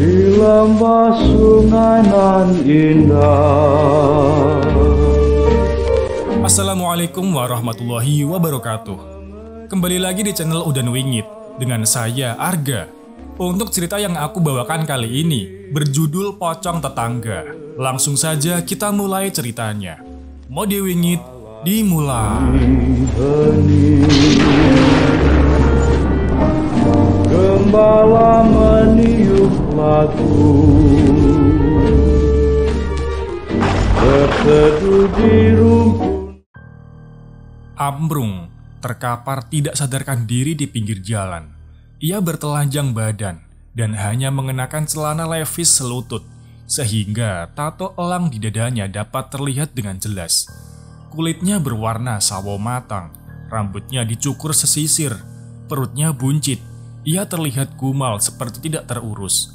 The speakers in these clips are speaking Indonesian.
di lembah sungai nan indah. Assalamualaikum warahmatullahi wabarakatuh. Kembali lagi di channel Udan Wingit dengan saya Arga. Untuk cerita yang aku bawakan kali ini berjudul Pocong Tetangga. Langsung saja kita mulai ceritanya. Mode Wingit dimulai. Gembala meniup lagu, berteduh di rumput. Ambrung terkapar tidak sadarkan diri di pinggir jalan. Ia bertelanjang badan dan hanya mengenakan celana levis selutut, sehingga tato elang di dadanya dapat terlihat dengan jelas. Kulitnya berwarna sawo matang, rambutnya dicukur sesisir, perutnya buncit. Ia terlihat kumal seperti tidak terurus.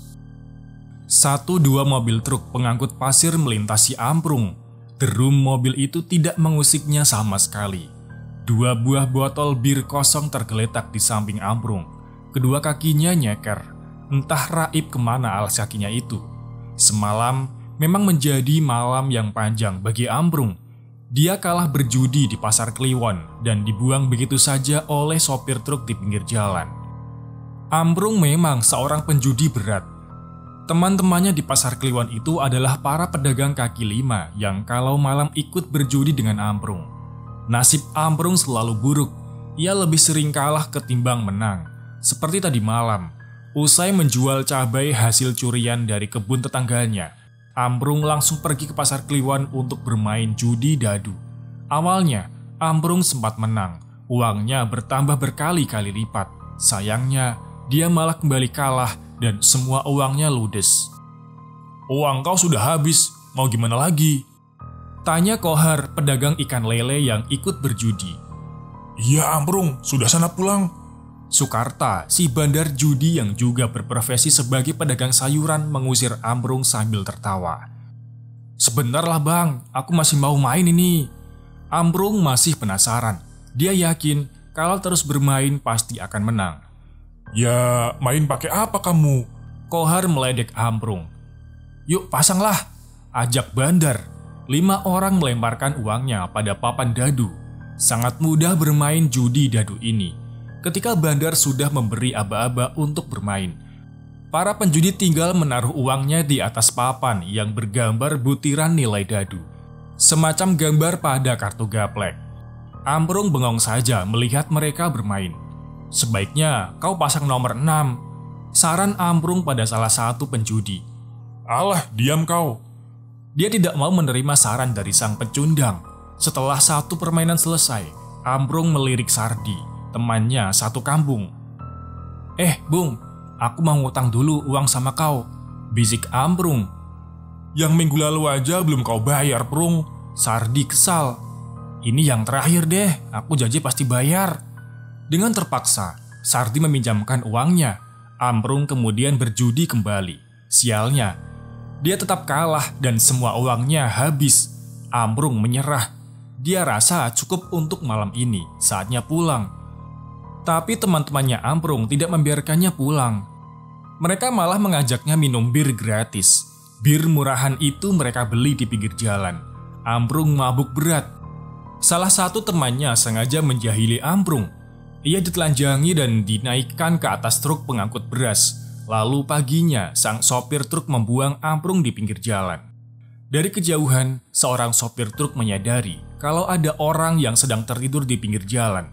1-2 mobil truk pengangkut pasir melintasi Ambrung. Derum mobil itu tidak mengusiknya sama sekali. 2 buah botol bir kosong tergeletak di samping Ambrung. Kedua kakinya nyeker. Entah raib kemana alas kakinya itu. Semalam memang menjadi malam yang panjang bagi Ambrung. Dia kalah berjudi di pasar Kliwon dan dibuang begitu saja oleh sopir truk di pinggir jalan. Ambrung memang seorang penjudi berat. Teman-temannya di pasar Kliwon itu adalah para pedagang kaki lima yang kalau malam ikut berjudi dengan Ambrung. Nasib Ambrung selalu buruk. Ia lebih sering kalah ketimbang menang. Seperti tadi malam, usai menjual cabai hasil curian dari kebun tetangganya, Ambrung langsung pergi ke pasar Kliwon untuk bermain judi dadu. Awalnya, Ambrung sempat menang. Uangnya bertambah berkali-kali lipat. Sayangnya, dia malah kembali kalah dan semua uangnya ludes. "Uang kau sudah habis, mau gimana lagi?" tanya Kohar, pedagang ikan lele yang ikut berjudi. "Iya Ambrung, sudah sana pulang." Sukarta, si bandar judi yang juga berprofesi sebagai pedagang sayuran, mengusir Ambrung sambil tertawa. "Sebentar lah bang, aku masih mau main ini." Ambrung masih penasaran. Dia yakin kalau terus bermain pasti akan menang. "Ya, main pakai apa kamu?" Kohar meledek Ambrung. "Yuk pasanglah," ajak bandar. 5 orang melemparkan uangnya pada papan dadu. Sangat mudah bermain judi dadu ini. Ketika bandar sudah memberi aba-aba untuk bermain, para penjudi tinggal menaruh uangnya di atas papan yang bergambar butiran nilai dadu, semacam gambar pada kartu gaplek. Ambrung bengong saja melihat mereka bermain. "Sebaiknya kau pasang nomor 6, saran Ambrung pada salah satu penjudi. "Alah, diam kau." Dia tidak mau menerima saran dari sang pecundang. Setelah satu permainan selesai, Ambrung melirik Sardi, temannya satu kampung. Bung, aku mau ngutang dulu uang sama kau," bisik Ambrung. "Yang minggu lalu aja belum kau bayar, Prung." Sardi kesal. "Ini yang terakhir deh, aku janji pasti bayar." Dengan terpaksa, Sardi meminjamkan uangnya. Ambrung kemudian berjudi kembali. Sialnya, dia tetap kalah dan semua uangnya habis. Ambrung menyerah. Dia rasa cukup untuk malam ini, saatnya pulang. Tapi teman-temannya Ambrung tidak membiarkannya pulang. Mereka malah mengajaknya minum bir gratis. Bir murahan itu mereka beli di pinggir jalan. Ambrung mabuk berat. Salah satu temannya sengaja menjahili Ambrung. Ia ditelanjangi dan dinaikkan ke atas truk pengangkut beras. Lalu paginya, sang sopir truk membuang Ambrung di pinggir jalan. Dari kejauhan, seorang sopir truk menyadari kalau ada orang yang sedang tertidur di pinggir jalan.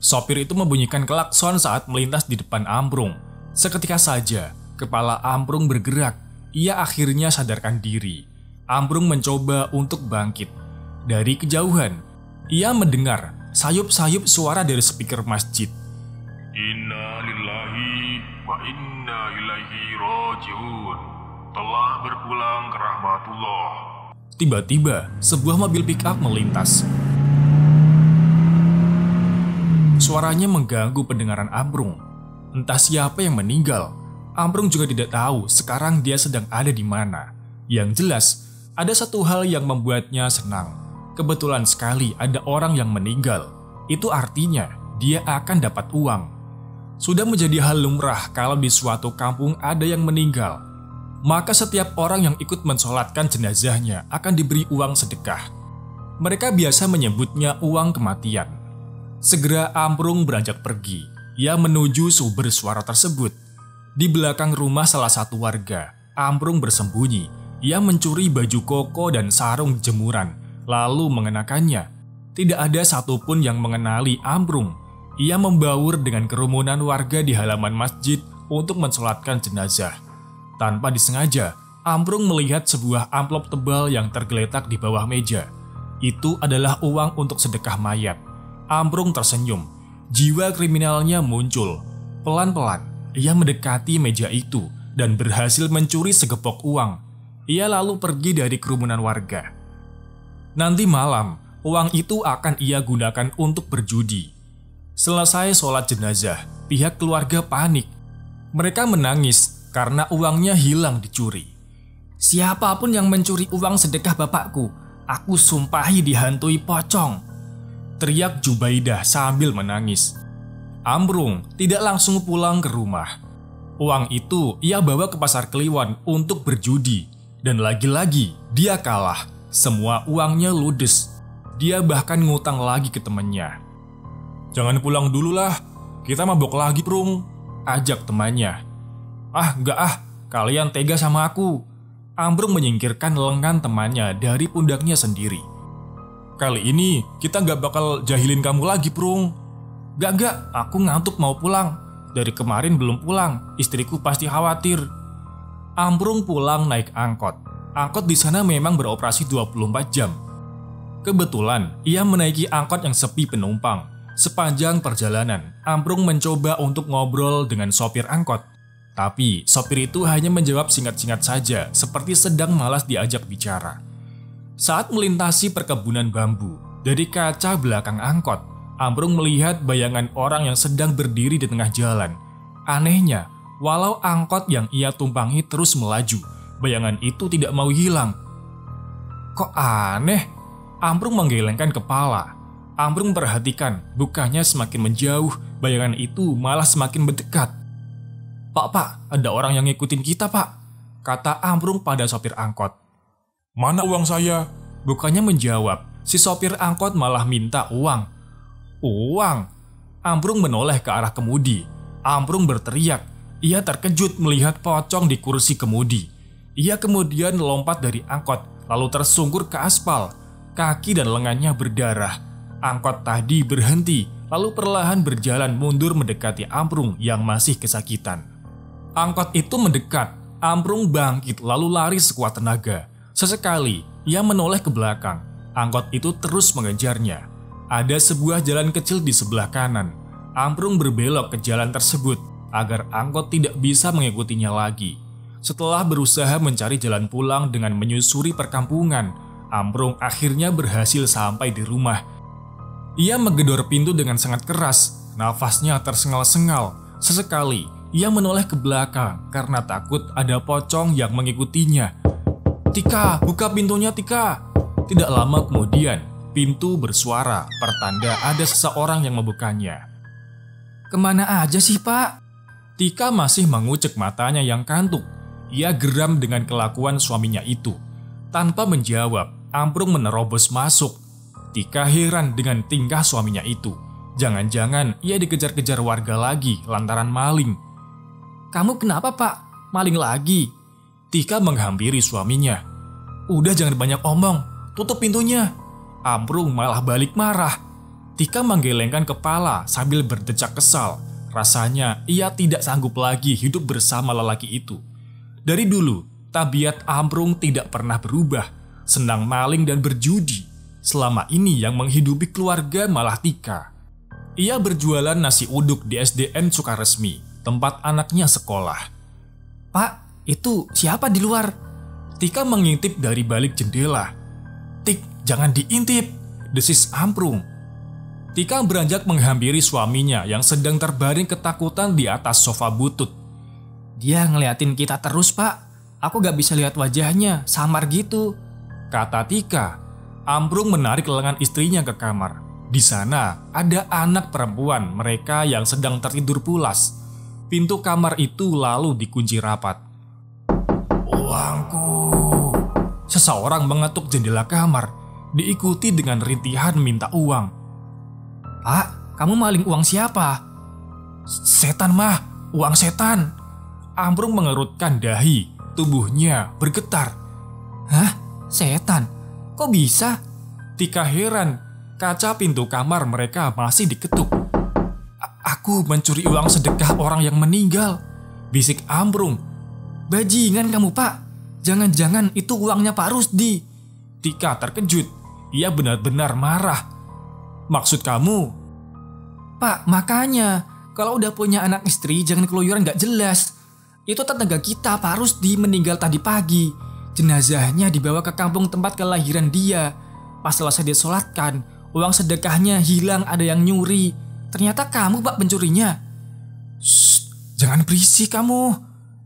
Sopir itu membunyikan klakson saat melintas di depan Ambrung. Seketika saja, kepala Ambrung bergerak. Ia akhirnya sadarkan diri. Ambrung mencoba untuk bangkit. Dari kejauhan, ia mendengar sayup-sayup suara dari speaker masjid. "Inna lillahi wa inna ilaihi rajiun. Telah berpulang ke rahmatullah." Tiba-tiba, sebuah mobil pick-up melintas. Suaranya mengganggu pendengaran Ambrung. Entah siapa yang meninggal. Ambrung juga tidak tahu sekarang dia sedang ada di mana. Yang jelas, ada satu hal yang membuatnya senang. Kebetulan sekali ada orang yang meninggal. Itu artinya dia akan dapat uang. Sudah menjadi hal lumrah kalau di suatu kampung ada yang meninggal. maka setiap orang yang ikut mensolatkan jenazahnya akan diberi uang sedekah. Mereka biasa menyebutnya uang kematian. Segera Amprung beranjak pergi. Ia menuju sumber suara tersebut. Di belakang rumah salah satu warga, Amprung bersembunyi. Ia mencuri baju koko dan sarung jemuran, lalu mengenakannya. Tidak ada satupun yang mengenali Amprung. Ia membaur dengan kerumunan warga di halaman masjid untuk mensolatkan jenazah. Tanpa disengaja, Amprung melihat sebuah amplop tebal yang tergeletak di bawah meja. Itu adalah uang untuk sedekah mayat. Amprung tersenyum. Jiwa kriminalnya muncul. Pelan-pelan, ia mendekati meja itu dan berhasil mencuri segepok uang. Ia lalu pergi dari kerumunan warga. Nanti malam, uang itu akan ia gunakan untuk berjudi. Selesai sholat jenazah, pihak keluarga panik. Mereka menangis karena uangnya hilang dicuri. "Siapapun yang mencuri uang sedekah bapakku, aku sumpahi dihantui pocong," teriak Jubaidah sambil menangis. Amprung tidak langsung pulang ke rumah. Uang itu ia bawa ke pasar Kliwon untuk berjudi. Dan lagi-lagi dia kalah. Semua uangnya ludes. Dia bahkan ngutang lagi ke temannya. Jangan pulang dulu lah, kita mabok lagi, Prung. Ajak temannya. "Ah, enggak ah, kalian tega sama aku." Amprung menyingkirkan lengan temannya dari pundaknya sendiri. Kali ini kita nggak bakal jahilin kamu lagi, Prung. Enggak, aku ngantuk mau pulang. Dari kemarin belum pulang, istriku pasti khawatir." Amprung pulang naik angkot. Angkot di sana memang beroperasi 24 jam. Kebetulan, ia menaiki angkot yang sepi penumpang. Sepanjang perjalanan, Amprung mencoba untuk ngobrol dengan sopir angkot. Tapi, sopir itu hanya menjawab singkat-singkat saja, seperti sedang malas diajak bicara. Saat melintasi perkebunan bambu, dari kaca belakang angkot, Amprung melihat bayangan orang yang sedang berdiri di tengah jalan. Anehnya, walau angkot yang ia tumpangi terus melaju, bayangan itu tidak mau hilang. "Kok aneh?" Amprung menggelengkan kepala. Amprung memperhatikan, bukannya semakin menjauh, bayangan itu malah semakin mendekat. Pak, ada orang yang ngikutin kita, Pak," kata Amprung pada sopir angkot. "Mana uang saya?" Bukannya menjawab, si sopir angkot malah minta uang. "Uang?" Amprung menoleh ke arah kemudi. Amprung berteriak. Ia terkejut melihat pocong di kursi kemudi. Ia kemudian lompat dari angkot, lalu tersungkur ke aspal. Kaki dan lengannya berdarah. Angkot tadi berhenti, lalu perlahan berjalan mundur mendekati Amprung yang masih kesakitan. Angkot itu mendekat. Amprung bangkit lalu lari sekuat tenaga. Sesekali, ia menoleh ke belakang. Angkot itu terus mengejarnya. Ada sebuah jalan kecil di sebelah kanan. Amprung berbelok ke jalan tersebut agar angkot tidak bisa mengikutinya lagi. Setelah berusaha mencari jalan pulang dengan menyusuri perkampungan, Amprung akhirnya berhasil sampai di rumah. Ia menggedor pintu dengan sangat keras. Nafasnya tersengal-sengal. Sesekali, ia menoleh ke belakang karena takut ada pocong yang mengikutinya. "Tika, buka pintunya, Tika!" Tidak lama kemudian, pintu bersuara, pertanda ada seseorang yang membukanya. "Kemana aja sih, Pak?" Tika masih mengucek matanya yang kantuk. Ia geram dengan kelakuan suaminya itu. Tanpa menjawab, Amprung menerobos masuk. Tika heran dengan tingkah suaminya itu. Jangan-jangan ia dikejar-kejar warga lagi lantaran maling. "Kamu kenapa, Pak? Maling lagi?" Tika menghampiri suaminya. "Udah jangan banyak omong, tutup pintunya." Amprung malah balik marah. Tika menggelengkan kepala sambil berdecak kesal. Rasanya ia tidak sanggup lagi hidup bersama lelaki itu. Dari dulu, tabiat Amprung tidak pernah berubah. Senang maling dan berjudi. Selama ini yang menghidupi keluarga malah Tika. Ia berjualan nasi uduk di SDN Sukaresmi, tempat anaknya sekolah. "Pak, itu siapa di luar?" Tika mengintip dari balik jendela. "Tik, jangan diintip," desis Amprung. Tika beranjak menghampiri suaminya yang sedang terbaring ketakutan di atas sofa butut. "Dia ngeliatin kita terus, Pak. Aku gak bisa lihat wajahnya, samar gitu," kata Tika. Amprung menarik lengan istrinya ke kamar. Di sana ada anak perempuan mereka yang sedang tertidur pulas. Pintu kamar itu lalu dikunci rapat. Uangku. Seseorang mengetuk jendela kamar, diikuti dengan rintihan minta uang. Pak, kamu maling uang siapa? Setan mah, uang setan. Ambrung mengerutkan dahi, tubuhnya bergetar. Hah? Setan? Kok bisa? Tika heran, kaca pintu kamar mereka masih diketuk. Aku mencuri uang sedekah orang yang meninggal, bisik Ambrung. Bajingan kamu, Pak. Jangan-jangan itu uangnya Pak Rusdi. Tika terkejut, ia benar-benar marah. Maksud kamu? Pak, makanya kalau udah punya anak istri jangan keluyuran gak jelas. Itu tetangga kita, Pak Rusdi, meninggal tadi pagi. Jenazahnya dibawa ke kampung tempat kelahiran dia. Pas selesai disolatkan, uang sedekahnya hilang, ada yang nyuri. Ternyata kamu, Pak, pencurinya. Shh, jangan berisik kamu.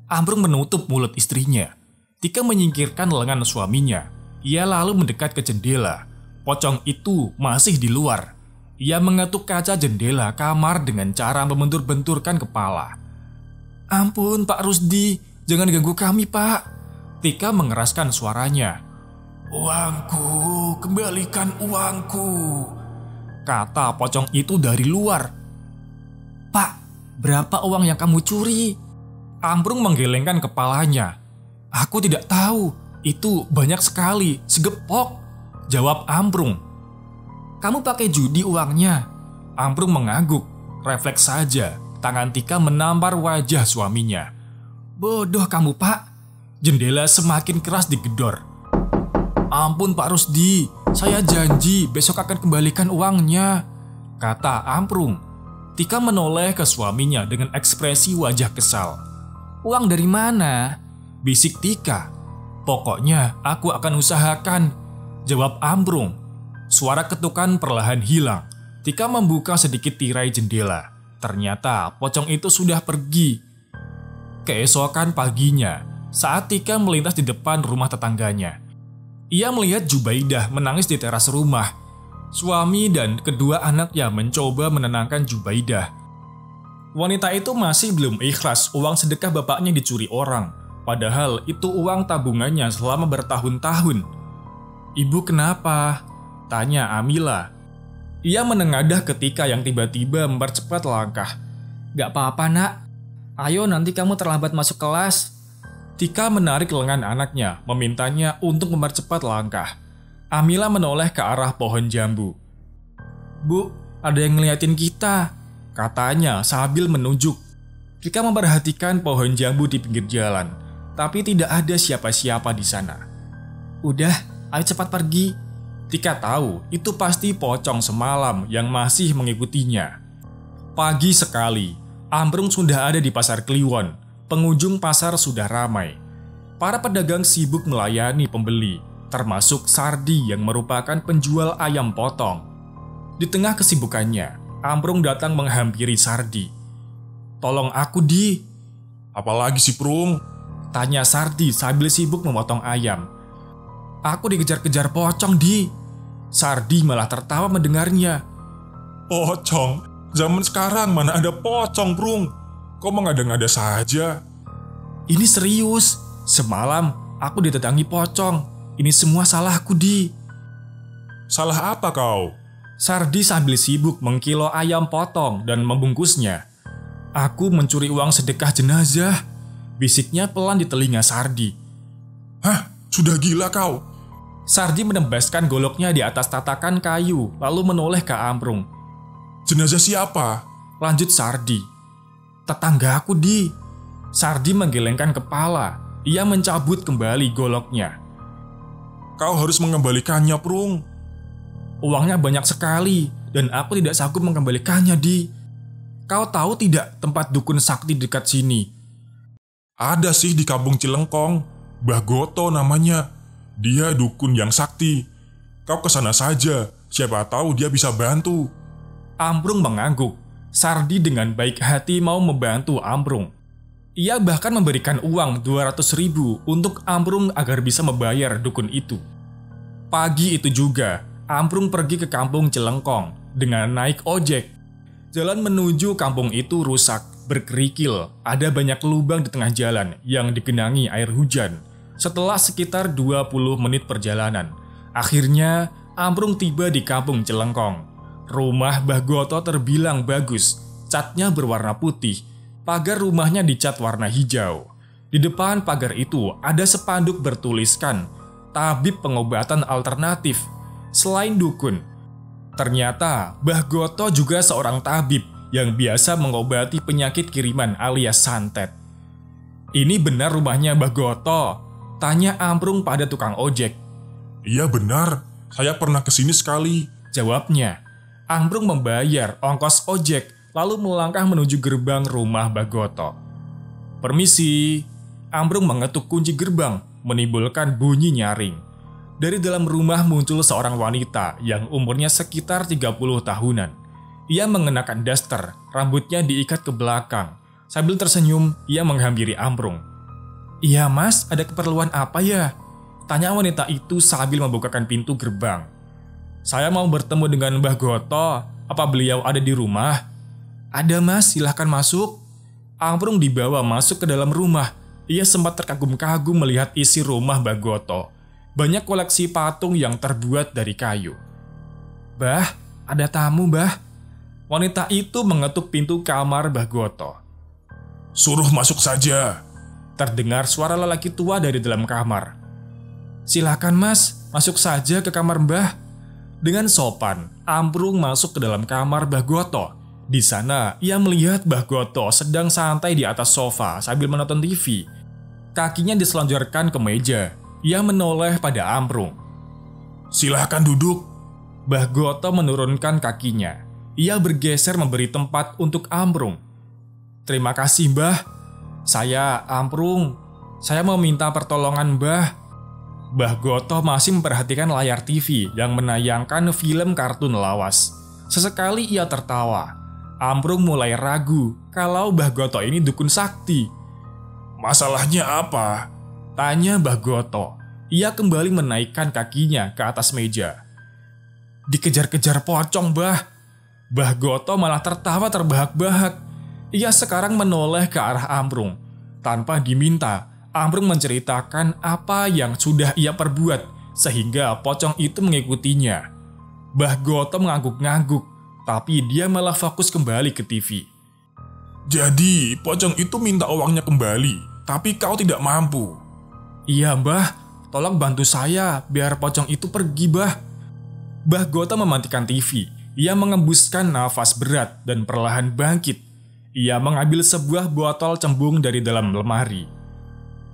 Ambrung menutup mulut istrinya. Tika menyingkirkan lengan suaminya. Ia lalu mendekat ke jendela. Pocong itu masih di luar. Ia mengetuk kaca jendela kamar dengan cara membentur-benturkan kepala. Ampun, Pak Rusdi, jangan ganggu kami, Pak. Tika mengeraskan suaranya. Uangku, kembalikan uangku, kata pocong itu dari luar. Pak, berapa uang yang kamu curi? Ambrung menggelengkan kepalanya. Aku tidak tahu, itu banyak sekali, segepok, jawab Ambrung. Kamu pakai judi uangnya? Ambrung mengangguk. Refleks saja, tangan Tika menampar wajah suaminya. Bodoh kamu, Pak. Jendela semakin keras digedor. Ampun Pak Rusdi, saya janji besok akan kembalikan uangnya, kata Ambrung. Tika menoleh ke suaminya dengan ekspresi wajah kesal. Uang dari mana? Bisik Tika. Pokoknya aku akan usahakan, jawab Ambrung. Suara ketukan perlahan hilang. Tika membuka sedikit tirai jendela. Ternyata pocong itu sudah pergi. Keesokan paginya, saat Tika melintas di depan rumah tetangganya, ia melihat Jubaidah menangis di teras rumah. Suami dan kedua anaknya mencoba menenangkan Jubaidah. Wanita itu masih belum ikhlas uang sedekah bapaknya dicuri orang. Padahal itu uang tabungannya selama bertahun-tahun. Ibu kenapa? Tanya Amila. Ia menengadah ketika yang tiba-tiba mempercepat langkah. Gak apa-apa nak. Ayo nanti kamu terlambat masuk kelas. Tika menarik lengan anaknya, memintanya untuk mempercepat langkah. Amila menoleh ke arah pohon jambu. Bu, ada yang ngeliatin kita, katanya sambil menunjuk. Tika memperhatikan pohon jambu di pinggir jalan, tapi tidak ada siapa-siapa di sana. Udah, ayo cepat pergi. Tika tahu itu pasti pocong semalam yang masih mengikutinya. Pagi sekali, Ambrung sudah ada di pasar Kliwon. Pengunjung pasar sudah ramai. Para pedagang sibuk melayani pembeli, termasuk Sardi yang merupakan penjual ayam potong. Di tengah kesibukannya, Ambrung datang menghampiri Sardi. Tolong aku Di. Apalagi sih Prung? Tanya Sardi sambil sibuk memotong ayam. Aku dikejar-kejar pocong Di. Sardi malah tertawa mendengarnya. Pocong? Zaman sekarang mana ada pocong Prung? Kok mengada-ngada saja? Ini serius. Semalam aku ditetangi pocong. Ini semua salahku Di. Salah apa kau? Sardi sambil sibuk mengkilo ayam potong dan membungkusnya. Aku mencuri uang sedekah jenazah. Bisiknya pelan di telinga Sardi. Hah? Sudah gila kau? Sardi menembaskan goloknya di atas tatakan kayu lalu menoleh ke Ambrung. Jenazah siapa? Lanjut Sardi. Tetangga aku Di. Sardi menggelengkan kepala. Ia mencabut kembali goloknya. Kau harus mengembalikannya Prung. Uangnya banyak sekali dan aku tidak sanggup mengembalikannya Di. Kau tahu tidak tempat dukun sakti dekat sini? Ada sih di kampung Cilengkong. Mbah Goto namanya. Dia dukun yang sakti. Kau kesana saja. Siapa tahu dia bisa bantu. Ambrung mengangguk. Sardi dengan baik hati mau membantu Ambrung. Ia bahkan memberikan uang 200.000 untuk Ambrung agar bisa membayar dukun itu. Pagi itu juga, Ambrung pergi ke kampung Cilengkong dengan naik ojek. Jalan menuju kampung itu rusak, berkerikil, ada banyak lubang di tengah jalan yang digenangi air hujan. Setelah sekitar 20 menit perjalanan, akhirnya Amprung tiba di kampung Celengkong. Rumah Mbah Goto terbilang bagus, catnya berwarna putih, pagar rumahnya dicat warna hijau. Di depan pagar itu ada spanduk bertuliskan tabib pengobatan alternatif. Selain dukun, ternyata Mbah Goto juga seorang tabib yang biasa mengobati penyakit kiriman alias santet. "Ini benar rumahnya Mbah Goto?" tanya Amprung pada tukang ojek. Iya benar, saya pernah kesini sekali. Jawabnya. Amprung membayar ongkos ojek lalu melangkah menuju gerbang rumah Mbah Goto. "Permisi." Amprung mengetuk kunci gerbang, menimbulkan bunyi nyaring. Dari dalam rumah muncul seorang wanita yang umurnya sekitar 30 tahunan. Ia mengenakan daster, rambutnya diikat ke belakang. Sambil tersenyum, ia menghampiri Amprung. "Iya mas, ada keperluan apa ya?" tanya wanita itu sambil membukakan pintu gerbang. "Saya mau bertemu dengan Mbah Goto, apa beliau ada di rumah?" "Ada mas, silahkan masuk." Amprung dibawa masuk ke dalam rumah. Ia sempat terkagum-kagum melihat isi rumah Mbah Goto. Banyak koleksi patung yang terbuat dari kayu. "Mbah, ada tamu mbah." Wanita itu mengetuk pintu kamar Mbah Goto. Suruh masuk saja. Terdengar suara lelaki tua dari dalam kamar. "Silakan mas, masuk saja ke kamar mbah." Dengan sopan, Amprung masuk ke dalam kamar Mbah Goto. Di sana, ia melihat Mbah Goto sedang santai di atas sofa sambil menonton TV. Kakinya diselonjorkan ke meja. Ia menoleh pada Amprung. "Silahkan duduk." Mbah Goto menurunkan kakinya. Ia bergeser memberi tempat untuk Amprung. "Terima kasih mbah. Saya Amprung. Saya mau minta pertolongan mbah." Mbah Goto masih memperhatikan layar TV yang menayangkan film kartun lawas. Sesekali ia tertawa. Amprung mulai ragu kalau Mbah Goto ini dukun sakti. "Masalahnya apa?" tanya Mbah Goto. Ia kembali menaikkan kakinya ke atas meja. "Dikejar-kejar pocong mbah." Mbah Goto malah tertawa terbahak-bahak. Ia sekarang menoleh ke arah Amprung. Tanpa diminta, Amprung menceritakan apa yang sudah ia perbuat, sehingga pocong itu mengikutinya. Mbah Goto mengangguk-ngangguk, tapi dia malah fokus kembali ke TV. "Jadi, pocong itu minta uangnya kembali, tapi kau tidak mampu." "Iya mbah, tolong bantu saya biar pocong itu pergi mbah." Mbah Goto mematikan TV. Ia mengembuskan nafas berat dan perlahan bangkit. Ia mengambil sebuah botol cembung dari dalam lemari.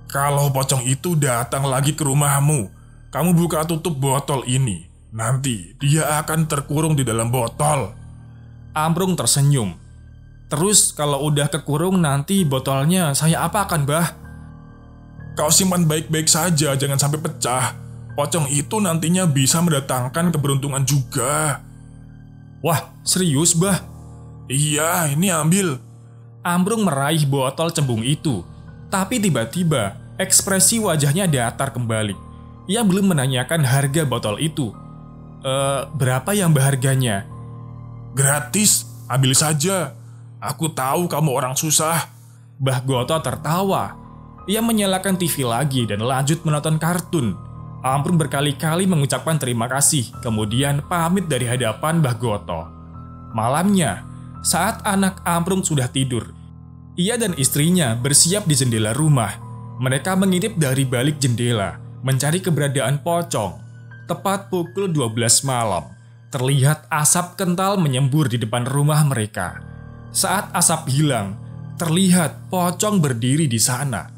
"Kalau pocong itu datang lagi ke rumahmu, kamu buka tutup botol ini. Nanti dia akan terkurung di dalam botol." Amprung tersenyum. "Terus kalau udah kekurung nanti botolnya saya apakan mbah?" "Kau simpan baik-baik saja, jangan sampai pecah. Pocong itu nantinya bisa mendatangkan keberuntungan juga." "Wah, serius mbah?" "Iya, ini ambil." Amprung meraih botol cembung itu, tapi tiba-tiba ekspresi wajahnya datar kembali. Ia belum menanyakan harga botol itu. Berapa yang mbah harganya?" "Gratis, ambil saja. Aku tahu kamu orang susah." Mbah Goto tertawa. Ia menyalakan TV lagi dan lanjut menonton kartun. Amprung berkali-kali mengucapkan terima kasih, kemudian pamit dari hadapan Mbah Goto. Malamnya, saat anak Amprung sudah tidur, ia dan istrinya bersiap di jendela rumah. Mereka mengintip dari balik jendela, mencari keberadaan pocong. Tepat pukul 12 malam, terlihat asap kental menyembur di depan rumah mereka. Saat asap hilang, terlihat pocong berdiri di sana.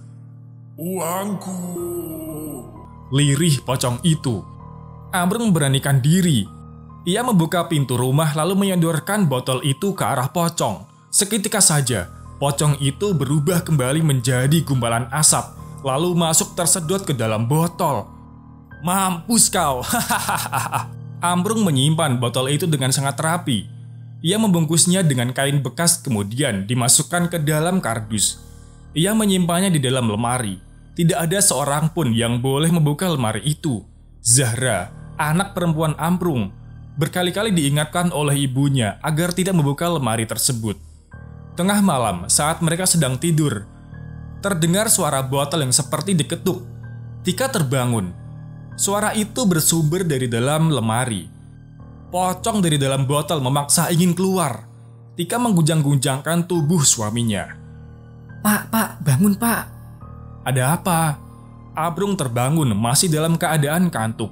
"Uangku!" Lirih pocong itu. Amprung memberanikan diri. Ia membuka pintu rumah lalu menyodorkan botol itu ke arah pocong. Seketika saja, pocong itu berubah kembali menjadi gumpalan asap, lalu masuk tersedot ke dalam botol. "Mampus kau!" Amprung menyimpan botol itu dengan sangat rapi. Ia membungkusnya dengan kain bekas kemudian dimasukkan ke dalam kardus. Ia menyimpannya di dalam lemari. Tidak ada seorang pun yang boleh membuka lemari itu. Zahra, anak perempuan Amprung, berkali-kali diingatkan oleh ibunya agar tidak membuka lemari tersebut. Tengah malam, saat mereka sedang tidur, terdengar suara botol yang seperti diketuk. Tika terbangun. Suara itu bersumber dari dalam lemari. Pocong dari dalam botol memaksa ingin keluar. Tika mengguncang-guncangkan tubuh suaminya. Pak, bangun pak. Ada apa? Ambrung terbangun masih dalam keadaan kantuk.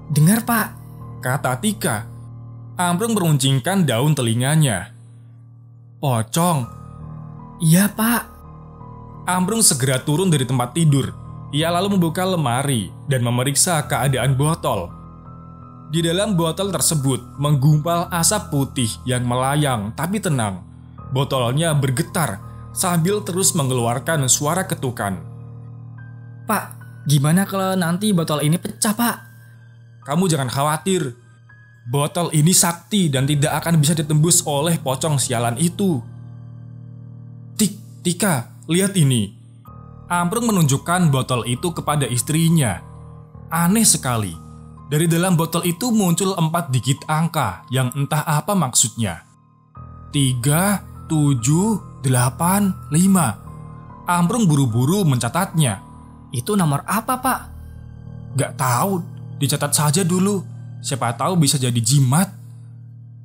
Dengar pak, Kata Tika. Ambrung meruncingkan daun telinganya. Pocong. Iya pak. Ambrung segera turun dari tempat tidur. Ia lalu membuka lemari dan memeriksa keadaan botol. Di dalam botol tersebut menggumpal asap putih yang melayang tapi tenang. Botolnya bergetar sambil terus mengeluarkan suara ketukan. Pak, gimana kalau nanti botol ini pecah pak? Kamu jangan khawatir. Botol ini sakti dan tidak akan bisa ditembus oleh pocong sialan itu. Tika, lihat ini. Ambrung menunjukkan botol itu kepada istrinya. Aneh sekali. Dari dalam botol itu muncul 4 digit angka yang entah apa maksudnya. 3, 7, 8, 5. Ambrung buru-buru mencatatnya. Itu nomor apa pak? Gak tahu, dicatat saja dulu. Siapa tahu bisa jadi jimat.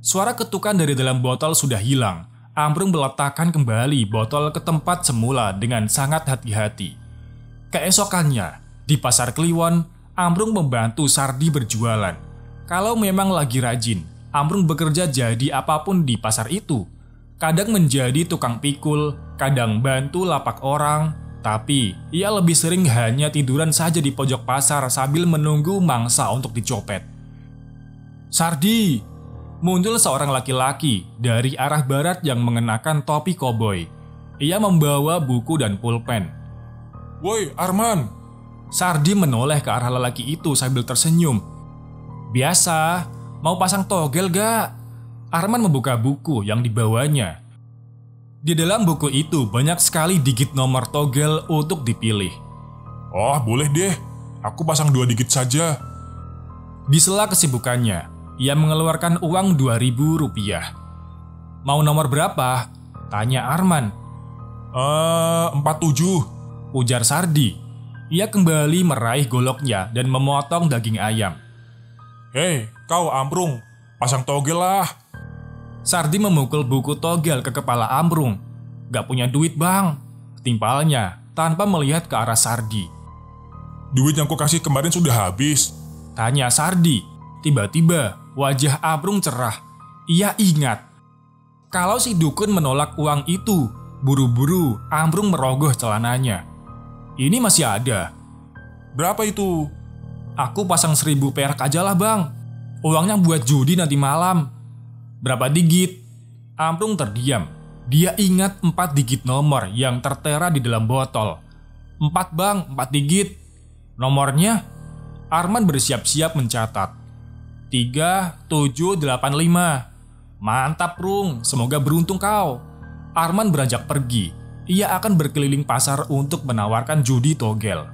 Suara ketukan dari dalam botol sudah hilang. Ambrung meletakkan kembali botol ke tempat semula dengan sangat hati-hati. Keesokannya, di Pasar Kliwon, Ambrung membantu Sardi berjualan. Kalau memang lagi rajin, Ambrung bekerja jadi apapun di pasar itu. Kadang menjadi tukang pikul, kadang bantu lapak orang, tapi ia lebih sering hanya tiduran saja di pojok pasar sambil menunggu mangsa untuk dicopet. Sardi! Muncul seorang laki-laki dari arah barat yang mengenakan topi koboi. Ia membawa buku dan pulpen. Woi, Arman! Sardi menoleh ke arah lelaki itu sambil tersenyum. Biasa, mau pasang togel gak? Arman membuka buku yang dibawanya. Di dalam buku itu banyak sekali digit nomor togel untuk dipilih. Oh, boleh deh. Aku pasang 2 digit saja. Di sela kesibukannya, ia mengeluarkan uang Rp2.000. Mau nomor berapa? Tanya Arman. 47. Ujar Sardi. Ia kembali meraih goloknya dan memotong daging ayam. Hei, kau Ambrung, pasang togel lah. Sardi memukul buku togel ke kepala Ambrung. Gak punya duit bang, timpalnya tanpa melihat ke arah Sardi. Duit yang ku kasih kemarin sudah habis. Tanya Sardi. Tiba-tiba wajah Ambrung cerah. Ia ingat. Kalau si dukun menolak uang itu, buru-buru Ambrung merogoh celananya. Ini masih ada. Berapa itu? Aku pasang 1000 perak aja lah bang. Uangnya buat judi nanti malam. Berapa digit? Ambrung terdiam. Dia ingat 4 digit nomor yang tertera di dalam botol. 4 bang, 4 digit. Nomornya? Arman bersiap-siap mencatat. 3785. Mantap Rung, semoga beruntung kau. Arman beranjak pergi. Ia akan berkeliling pasar untuk menawarkan judi togel.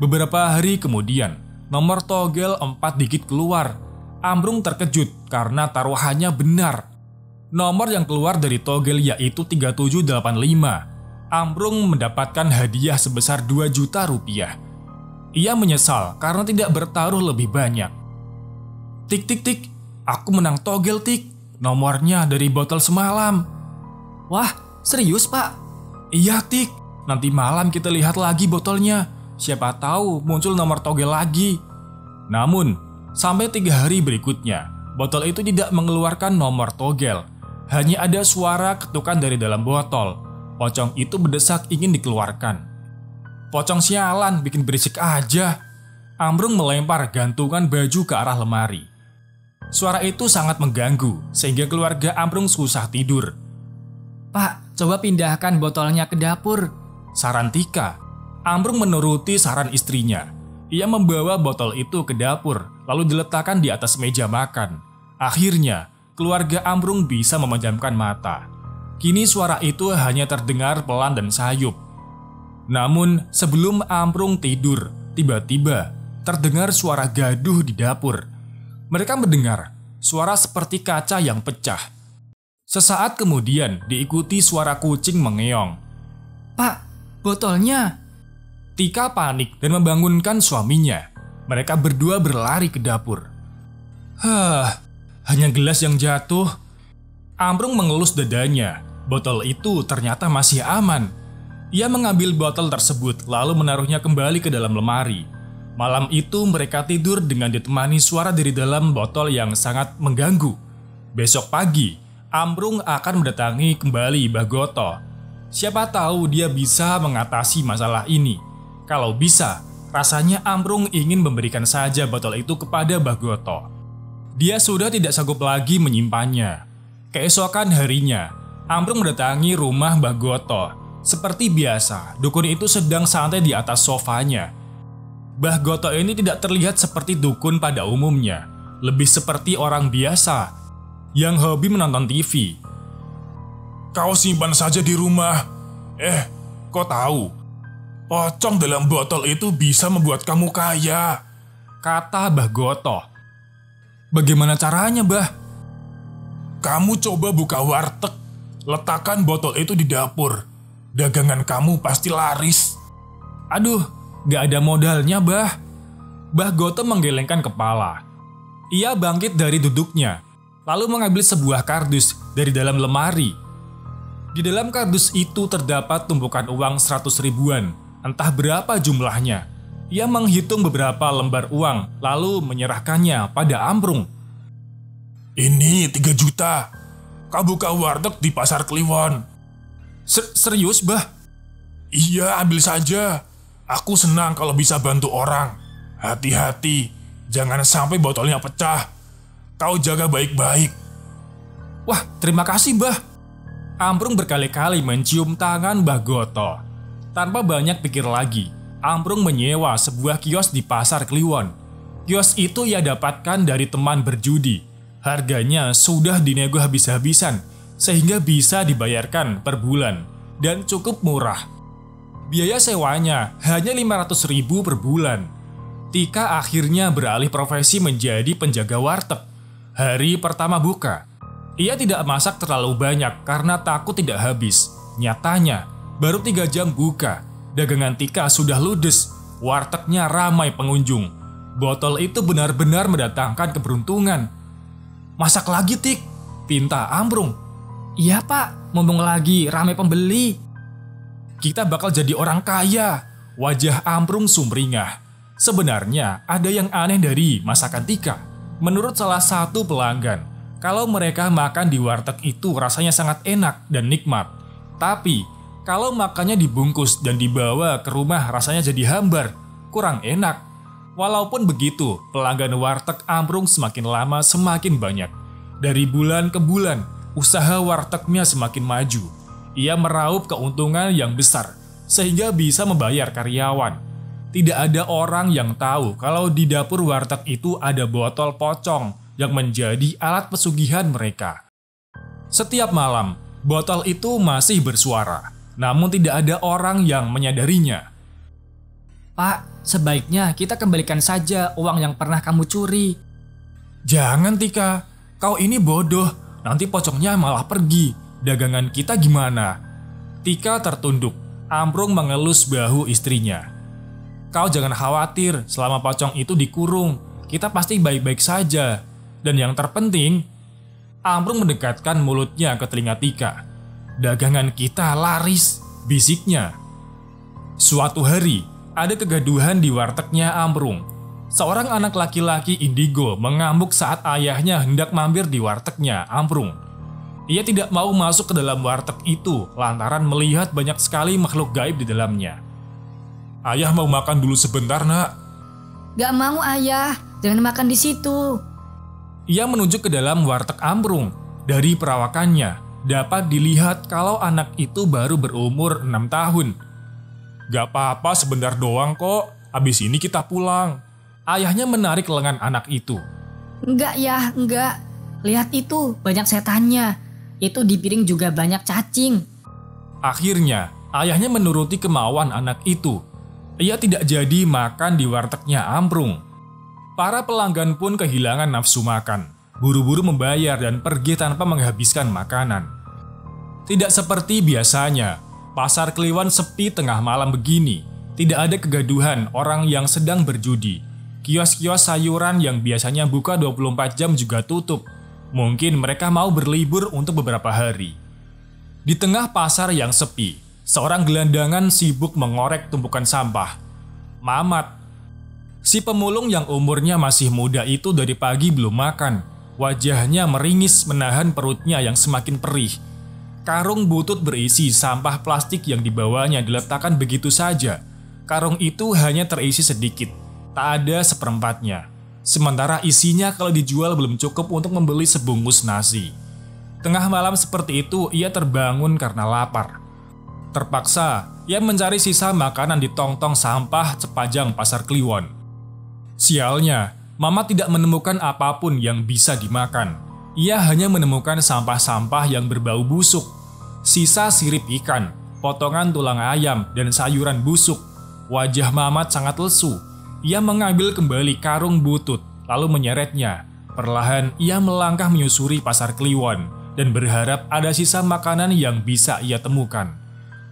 Beberapa hari kemudian, nomor togel 4 digit keluar. Ambrung terkejut karena taruhannya benar. Nomor yang keluar dari togel yaitu 3785. Ambrung mendapatkan hadiah sebesar 2 juta rupiah. Ia menyesal karena tidak bertaruh lebih banyak. Tik tik tik, aku menang togel tik. Nomornya dari botol semalam. Wah, serius pak? Iya tik, nanti malam kita lihat lagi botolnya. Siapa tahu muncul nomor togel lagi. Namun, sampai 3 hari berikutnya, botol itu tidak mengeluarkan nomor togel. Hanya ada suara ketukan dari dalam botol. Pocong itu berdesak ingin dikeluarkan. Pocong sialan, bikin berisik aja. Ambrung melempar gantungan baju ke arah lemari. Suara itu sangat mengganggu, sehingga keluarga Ambrung susah tidur. Pak, coba pindahkan botolnya ke dapur, saran Tika. Ambrung menuruti saran istrinya. Ia membawa botol itu ke dapur, lalu diletakkan di atas meja makan. Akhirnya, keluarga Ambrung bisa memejamkan mata. Kini suara itu hanya terdengar pelan dan sayup. Namun, sebelum Ambrung tidur, tiba-tiba terdengar suara gaduh di dapur. Mereka mendengar suara seperti kaca yang pecah. Sesaat kemudian diikuti suara kucing mengeong. Pak, botolnya. Tika panik dan membangunkan suaminya. Mereka berdua berlari ke dapur. Hanya gelas yang jatuh. Ambrung mengelus dadanya. Botol itu ternyata masih aman. Ia mengambil botol tersebut lalu menaruhnya kembali ke dalam lemari. Malam itu mereka tidur dengan ditemani suara dari dalam botol yang sangat mengganggu. Besok pagi, Ambrung akan mendatangi kembali Bagoto. Siapa tahu dia bisa mengatasi masalah ini. Kalau bisa, rasanya Ambrung ingin memberikan saja botol itu kepada Bagoto. Dia sudah tidak sanggup lagi menyimpannya. Keesokan harinya, Ambrung mendatangi rumah Bagoto. Seperti biasa, dukun itu sedang santai di atas sofanya. Bagoto ini tidak terlihat seperti dukun pada umumnya. Lebih seperti orang biasa yang hobi menonton TV. Kau simpan saja di rumah. Kau tahu, pocong dalam botol itu bisa membuat kamu kaya, kata Bagoto. Bagaimana caranya, Bah? Kamu coba buka warteg, letakkan botol itu di dapur. Dagangan kamu pasti laris. Aduh, gak ada modalnya, Bah. Bagoto menggelengkan kepala. Ia bangkit dari duduknya, lalu mengambil sebuah kardus dari dalam lemari. Di dalam kardus itu terdapat tumpukan uang 100 ribuan, entah berapa jumlahnya. Ia menghitung beberapa lembar uang, lalu menyerahkannya pada Ambrung. Ini 3 juta. Kau buka warteg di Pasar Kliwon. Serius, Bah? Iya, ambil saja. Aku senang kalau bisa bantu orang. Hati-hati, jangan sampai botolnya pecah. Kau jaga baik-baik. Wah, terima kasih, Bah. Ambrung berkali-kali mencium tangan Bagoto. Tanpa banyak pikir lagi, Ambrung menyewa sebuah kios di Pasar Kliwon. Kios itu ia dapatkan dari teman berjudi. Harganya sudah dinego habis-habisan, sehingga bisa dibayarkan per bulan dan cukup murah. Biaya sewanya hanya 500 ribu per bulan. Tika akhirnya beralih profesi menjadi penjaga warteg. Hari pertama buka, ia tidak masak terlalu banyak karena takut tidak habis. Nyatanya, baru 3 jam buka, dagangan Tika sudah ludes. Wartegnya ramai pengunjung. Botol itu benar-benar mendatangkan keberuntungan. Masak lagi, Tik, pinta Ambrung. Iya, Pak, mumpung lagi ramai pembeli. Kita bakal jadi orang kaya. Wajah Ambrung sumringah. Sebenarnya ada yang aneh dari masakan Tika. Menurut salah satu pelanggan, kalau mereka makan di warteg itu rasanya sangat enak dan nikmat. Tapi kalau makannya dibungkus dan dibawa ke rumah rasanya jadi hambar, kurang enak. Walaupun begitu, pelanggan warteg Ambrung semakin lama semakin banyak. Dari bulan ke bulan, usaha wartegnya semakin maju. Ia meraup keuntungan yang besar, sehingga bisa membayar karyawan. Tidak ada orang yang tahu kalau di dapur warteg itu ada botol pocong yang menjadi alat pesugihan mereka. Setiap malam, botol itu masih bersuara, namun tidak ada orang yang menyadarinya. Pak, sebaiknya kita kembalikan saja uang yang pernah kamu curi. Jangan, Tika, kau ini bodoh, nanti pocongnya malah pergi. Dagangan kita gimana? Tika tertunduk. Ambrung mengelus bahu istrinya. Kau jangan khawatir, selama pocong itu dikurung, kita pasti baik-baik saja. Dan yang terpenting, Ambrung mendekatkan mulutnya ke telinga Tika. Dagangan kita laris, bisiknya. Suatu hari, ada kegaduhan di wartegnya Ambrung. Seorang anak laki-laki indigo mengamuk saat ayahnya hendak mampir di wartegnya Ambrung. Ia tidak mau masuk ke dalam warteg itu lantaran melihat banyak sekali makhluk gaib di dalamnya. Ayah mau makan dulu sebentar, Nak. Gak mau, Ayah, jangan makan di situ. Ia menunjuk ke dalam warteg Ambrung. Dari perawakannya, dapat dilihat kalau anak itu baru berumur 6 tahun. Gak apa-apa, sebentar doang kok. Abis ini kita pulang. Ayahnya menarik lengan anak itu. Enggak ya, enggak. Lihat itu, banyak setannya. Itu di piring juga banyak cacing. Akhirnya, ayahnya menuruti kemauan anak itu. Ia tidak jadi makan di wartegnya Ambrung. Para pelanggan pun kehilangan nafsu makan. Buru-buru membayar dan pergi tanpa menghabiskan makanan. Tidak seperti biasanya, Pasar Kliwon sepi tengah malam begini. Tidak ada kegaduhan orang yang sedang berjudi. Kios-kios sayuran yang biasanya buka 24 jam juga tutup. Mungkin mereka mau berlibur untuk beberapa hari. Di tengah pasar yang sepi, seorang gelandangan sibuk mengorek tumpukan sampah. Mamat, si pemulung yang umurnya masih muda itu dari pagi belum makan. Wajahnya meringis menahan perutnya yang semakin perih. Karung butut berisi sampah plastik yang dibawanya diletakkan begitu saja. Karung itu hanya terisi sedikit, tak ada seperempatnya. Sementara isinya kalau dijual belum cukup untuk membeli sebungkus nasi. Tengah malam seperti itu, ia terbangun karena lapar. Terpaksa, ia mencari sisa makanan di tong-tong sampah sepanjang Pasar Kliwon. Sialnya, Mamat tidak menemukan apapun yang bisa dimakan. Ia hanya menemukan sampah-sampah yang berbau busuk, sisa sirip ikan, potongan tulang ayam, dan sayuran busuk. Wajah Mamat sangat lesu. Ia mengambil kembali karung butut, lalu menyeretnya. Perlahan ia melangkah menyusuri Pasar Kliwon dan berharap ada sisa makanan yang bisa ia temukan.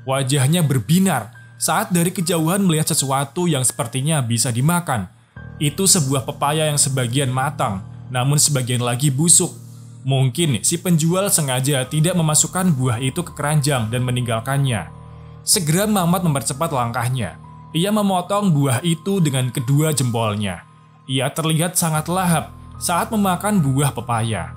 Wajahnya berbinar saat dari kejauhan melihat sesuatu yang sepertinya bisa dimakan. Itu sebuah pepaya yang sebagian matang, namun sebagian lagi busuk. Mungkin si penjual sengaja tidak memasukkan buah itu ke keranjang dan meninggalkannya. Segera Mamat mempercepat langkahnya. Ia memotong buah itu dengan kedua jempolnya. Ia terlihat sangat lahap saat memakan buah pepaya.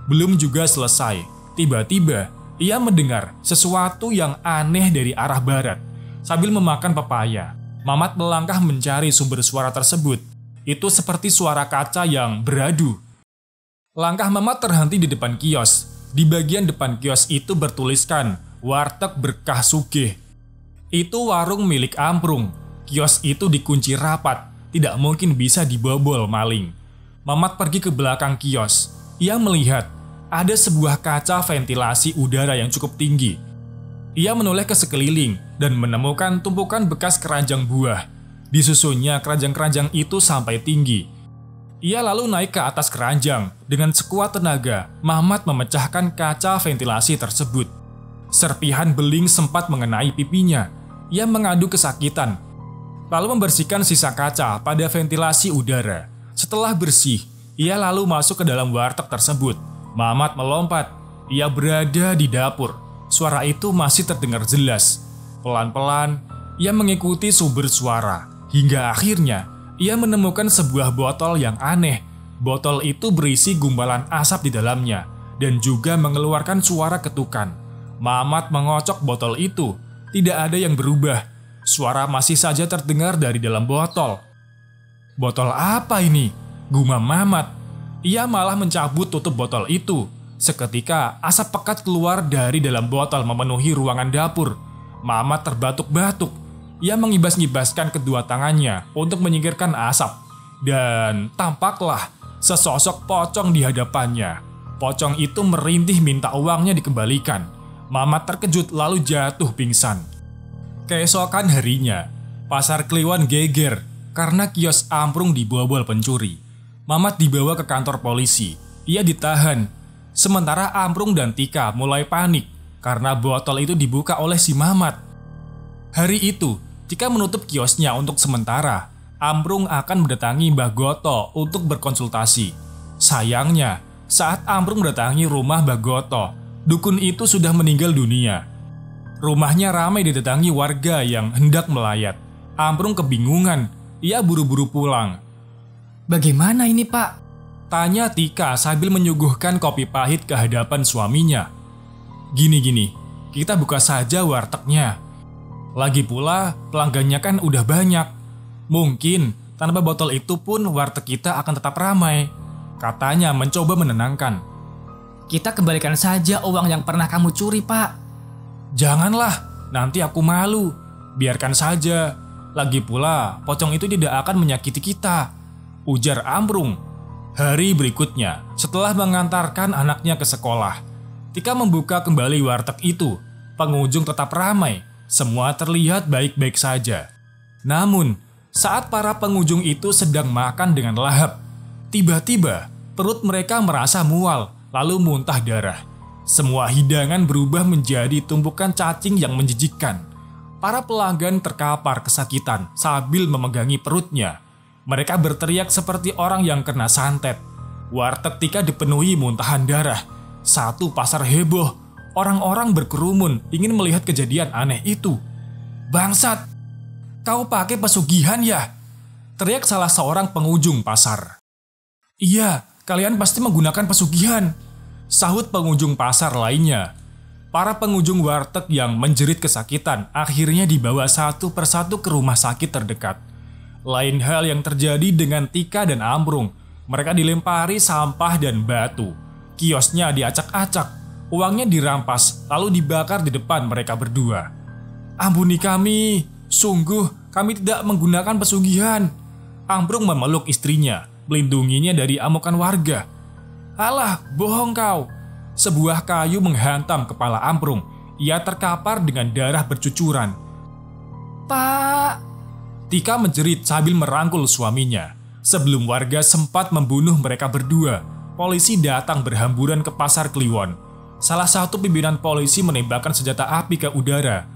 Belum juga selesai, tiba-tiba ia mendengar sesuatu yang aneh dari arah barat. Sambil memakan pepaya, Mamat melangkah mencari sumber suara tersebut. Itu seperti suara kaca yang beradu. Langkah Mamat terhenti di depan kios. Di bagian depan kios itu bertuliskan Warteg Berkah Sugih. Itu warung milik Amprung. Kios itu dikunci rapat, tidak mungkin bisa dibobol maling. Mamat pergi ke belakang kios. Ia melihat ada sebuah kaca ventilasi udara yang cukup tinggi. Ia menoleh ke sekeliling dan menemukan tumpukan bekas keranjang buah. Disusunnya keranjang-keranjang itu sampai tinggi. Ia lalu naik ke atas keranjang. Dengan sekuat tenaga, Mamat memecahkan kaca ventilasi tersebut. Serpihan beling sempat mengenai pipinya. Ia mengadu kesakitan, lalu membersihkan sisa kaca pada ventilasi udara. Setelah bersih, ia lalu masuk ke dalam warteg tersebut. Mamat melompat. Ia berada di dapur. Suara itu masih terdengar jelas. Pelan-pelan, ia mengikuti sumber suara. Hingga akhirnya, ia menemukan sebuah botol yang aneh. Botol itu berisi gumpalan asap di dalamnya dan juga mengeluarkan suara ketukan. Mamat mengocok botol itu. Tidak ada yang berubah. Suara masih saja terdengar dari dalam botol. Botol apa ini? Gumam Mamat. Ia malah mencabut tutup botol itu. Seketika asap pekat keluar dari dalam botol memenuhi ruangan dapur. Mamat terbatuk-batuk. Ia mengibas-ngibaskan kedua tangannya untuk menyingkirkan asap. Dan tampaklah sesosok pocong di hadapannya. Pocong itu merintih minta uangnya dikembalikan. Mamat terkejut lalu jatuh pingsan. Keesokan harinya, Pasar Kliwon geger karena kios Amprung dibobol pencuri. Mamat dibawa ke kantor polisi. Ia ditahan. Sementara Amprung dan Tika mulai panik karena botol itu dibuka oleh si Mamat. Hari itu, Tika menutup kiosnya untuk sementara. Amprung akan mendatangi Mbah Goto untuk berkonsultasi. Sayangnya, saat Amprung mendatangi rumah Mbah Goto, dukun itu sudah meninggal dunia. Rumahnya ramai didatangi warga yang hendak melayat. Amprung kebingungan. Ia buru-buru pulang. "Bagaimana ini, Pak?" tanya Tika sambil menyuguhkan kopi pahit ke hadapan suaminya. Gini, kita buka saja wartegnya. Lagi pula, pelanggannya kan udah banyak. Mungkin tanpa botol itu pun warteg kita akan tetap ramai," katanya mencoba menenangkan. "Kita kembalikan saja uang yang pernah kamu curi, Pak." "Janganlah, nanti aku malu. Biarkan saja. Lagi pula, pocong itu tidak akan menyakiti kita," ujar Amprung. Hari berikutnya, setelah mengantarkan anaknya ke sekolah, Tika membuka kembali warteg itu. Pengunjung tetap ramai. Semua terlihat baik-baik saja. Namun, saat para pengunjung itu sedang makan dengan lahap, tiba-tiba perut mereka merasa mual, lalu muntah darah. Semua hidangan berubah menjadi tumpukan cacing yang menjijikkan. Para pelanggan terkapar kesakitan sambil memegangi perutnya. Mereka berteriak seperti orang yang kena santet. Warteg Tika dipenuhi muntahan darah. Satu pasar heboh. Orang-orang berkerumun ingin melihat kejadian aneh itu. "Bangsat, kau pakai pesugihan ya?" teriak salah seorang pengunjung pasar. "Iya, kalian pasti menggunakan pesugihan," sahut pengunjung pasar lainnya. Para pengunjung warteg yang menjerit kesakitan akhirnya dibawa satu persatu ke rumah sakit terdekat. Lain hal yang terjadi dengan Tika dan Ambrung. Mereka dilempari sampah dan batu. Kiosnya diacak-acak, uangnya dirampas, lalu dibakar di depan mereka berdua. "Ampuni kami, sungguh kami tidak menggunakan pesugihan." Ambrung memeluk istrinya, melindunginya dari amukan warga. "Alah, bohong kau." Sebuah kayu menghantam kepala Ambrung. Ia terkapar dengan darah bercucuran. "Pak!" Tika menjerit sambil merangkul suaminya. Sebelum warga sempat membunuh mereka berdua, polisi datang berhamburan ke pasar Kliwon. Salah satu pimpinan polisi menembakkan senjata api ke udara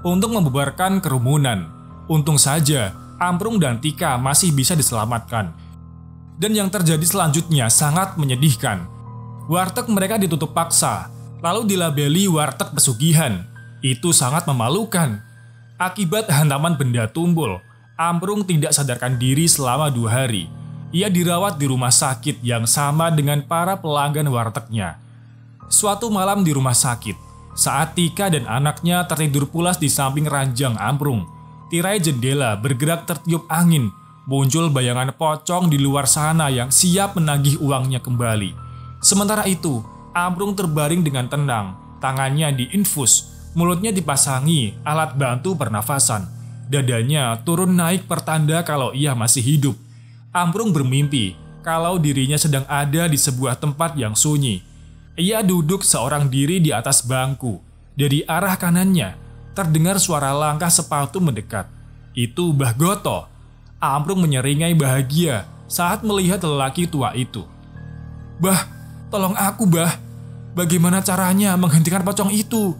untuk membubarkan kerumunan. Untung saja, Ambrung dan Tika masih bisa diselamatkan. Dan yang terjadi selanjutnya sangat menyedihkan. Warteg mereka ditutup paksa, lalu dilabeli warteg pesugihan. Itu sangat memalukan. Akibat hantaman benda tumpul, Ambrung tidak sadarkan diri selama 2 hari. Ia dirawat di rumah sakit yang sama dengan para pelanggan wartegnya. Suatu malam di rumah sakit, saat Tika dan anaknya tertidur pulas di samping ranjang Ambrung, tirai jendela bergerak tertiup angin. Muncul bayangan pocong di luar sana yang siap menagih uangnya kembali. Sementara itu, Ambrung terbaring dengan tenang, tangannya diinfus, mulutnya dipasangi alat bantu pernafasan. Dadanya turun naik pertanda kalau ia masih hidup. Ambrung bermimpi kalau dirinya sedang ada di sebuah tempat yang sunyi. Ia duduk seorang diri di atas bangku. Dari arah kanannya, terdengar suara langkah sepatu mendekat. Itu Mbah Goto. Ambrung menyeringai bahagia saat melihat lelaki tua itu. "Bah, tolong aku, Bah. Bagaimana caranya menghentikan pocong itu?"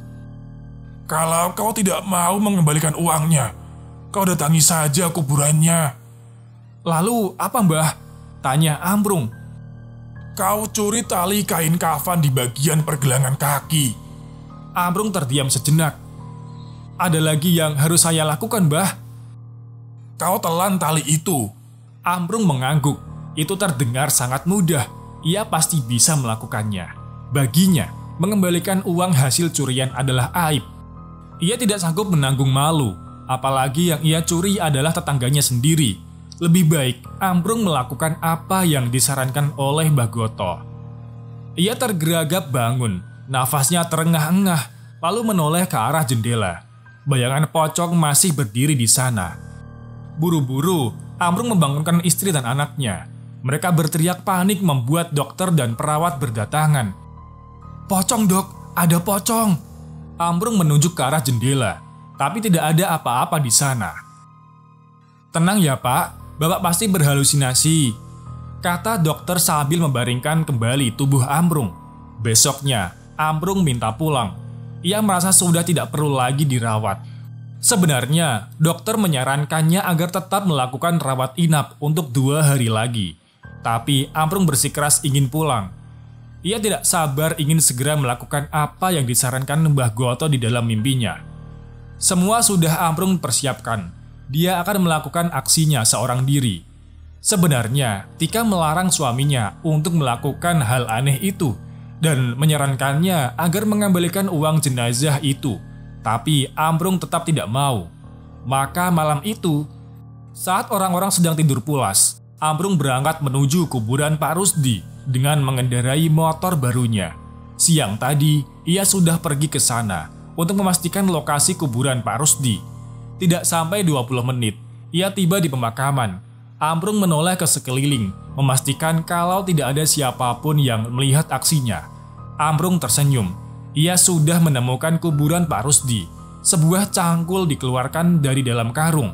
Kalau kau tidak mau mengembalikan uangnya, kau datangi saja kuburannya. "Lalu apa, Mbah?" tanya Ambrung. Kau curi tali kain kafan di bagian pergelangan kaki. Ambrung terdiam sejenak. "Ada lagi yang harus saya lakukan, Mbah?" Kau telan tali itu. Ambrung mengangguk. Itu terdengar sangat mudah. Ia pasti bisa melakukannya. Baginya, mengembalikan uang hasil curian adalah aib. Ia tidak sanggup menanggung malu. Apalagi yang ia curi adalah tetangganya sendiri. Lebih baik Ambrung melakukan apa yang disarankan oleh Mbah Goto. Ia tergeragap bangun, nafasnya terengah-engah, lalu menoleh ke arah jendela. Bayangan pocong masih berdiri di sana. Buru-buru, Ambrung membangunkan istri dan anaknya. Mereka berteriak panik membuat dokter dan perawat berdatangan. "Pocong, Dok, ada pocong!" Ambrung menunjuk ke arah jendela. Tapi tidak ada apa-apa di sana. "Tenang ya, Pak, Bapak pasti berhalusinasi," kata dokter sambil membaringkan kembali tubuh Ambrung. Besoknya, Ambrung minta pulang. Ia merasa sudah tidak perlu lagi dirawat. Sebenarnya, dokter menyarankannya agar tetap melakukan rawat inap untuk 2 hari lagi. Tapi Ambrung bersikeras ingin pulang. Ia tidak sabar ingin segera melakukan apa yang disarankan Mbah Goto di dalam mimpinya. Semua sudah Ambrung persiapkan. Dia akan melakukan aksinya seorang diri. Sebenarnya, Tika melarang suaminya untuk melakukan hal aneh itu dan menyarankannya agar mengembalikan uang jenazah itu. Tapi Ambrung tetap tidak mau. Maka malam itu, saat orang-orang sedang tidur pulas, Ambrung berangkat menuju kuburan Pak Rusdi dengan mengendarai motor barunya. Siang tadi, ia sudah pergi ke sana untuk memastikan lokasi kuburan Pak Rusdi. Tidak sampai 20 menit, ia tiba di pemakaman. Ambrung menoleh ke sekeliling, memastikan kalau tidak ada siapapun yang melihat aksinya. Ambrung tersenyum. Ia sudah menemukan kuburan Pak Rusdi. Sebuah cangkul dikeluarkan dari dalam karung.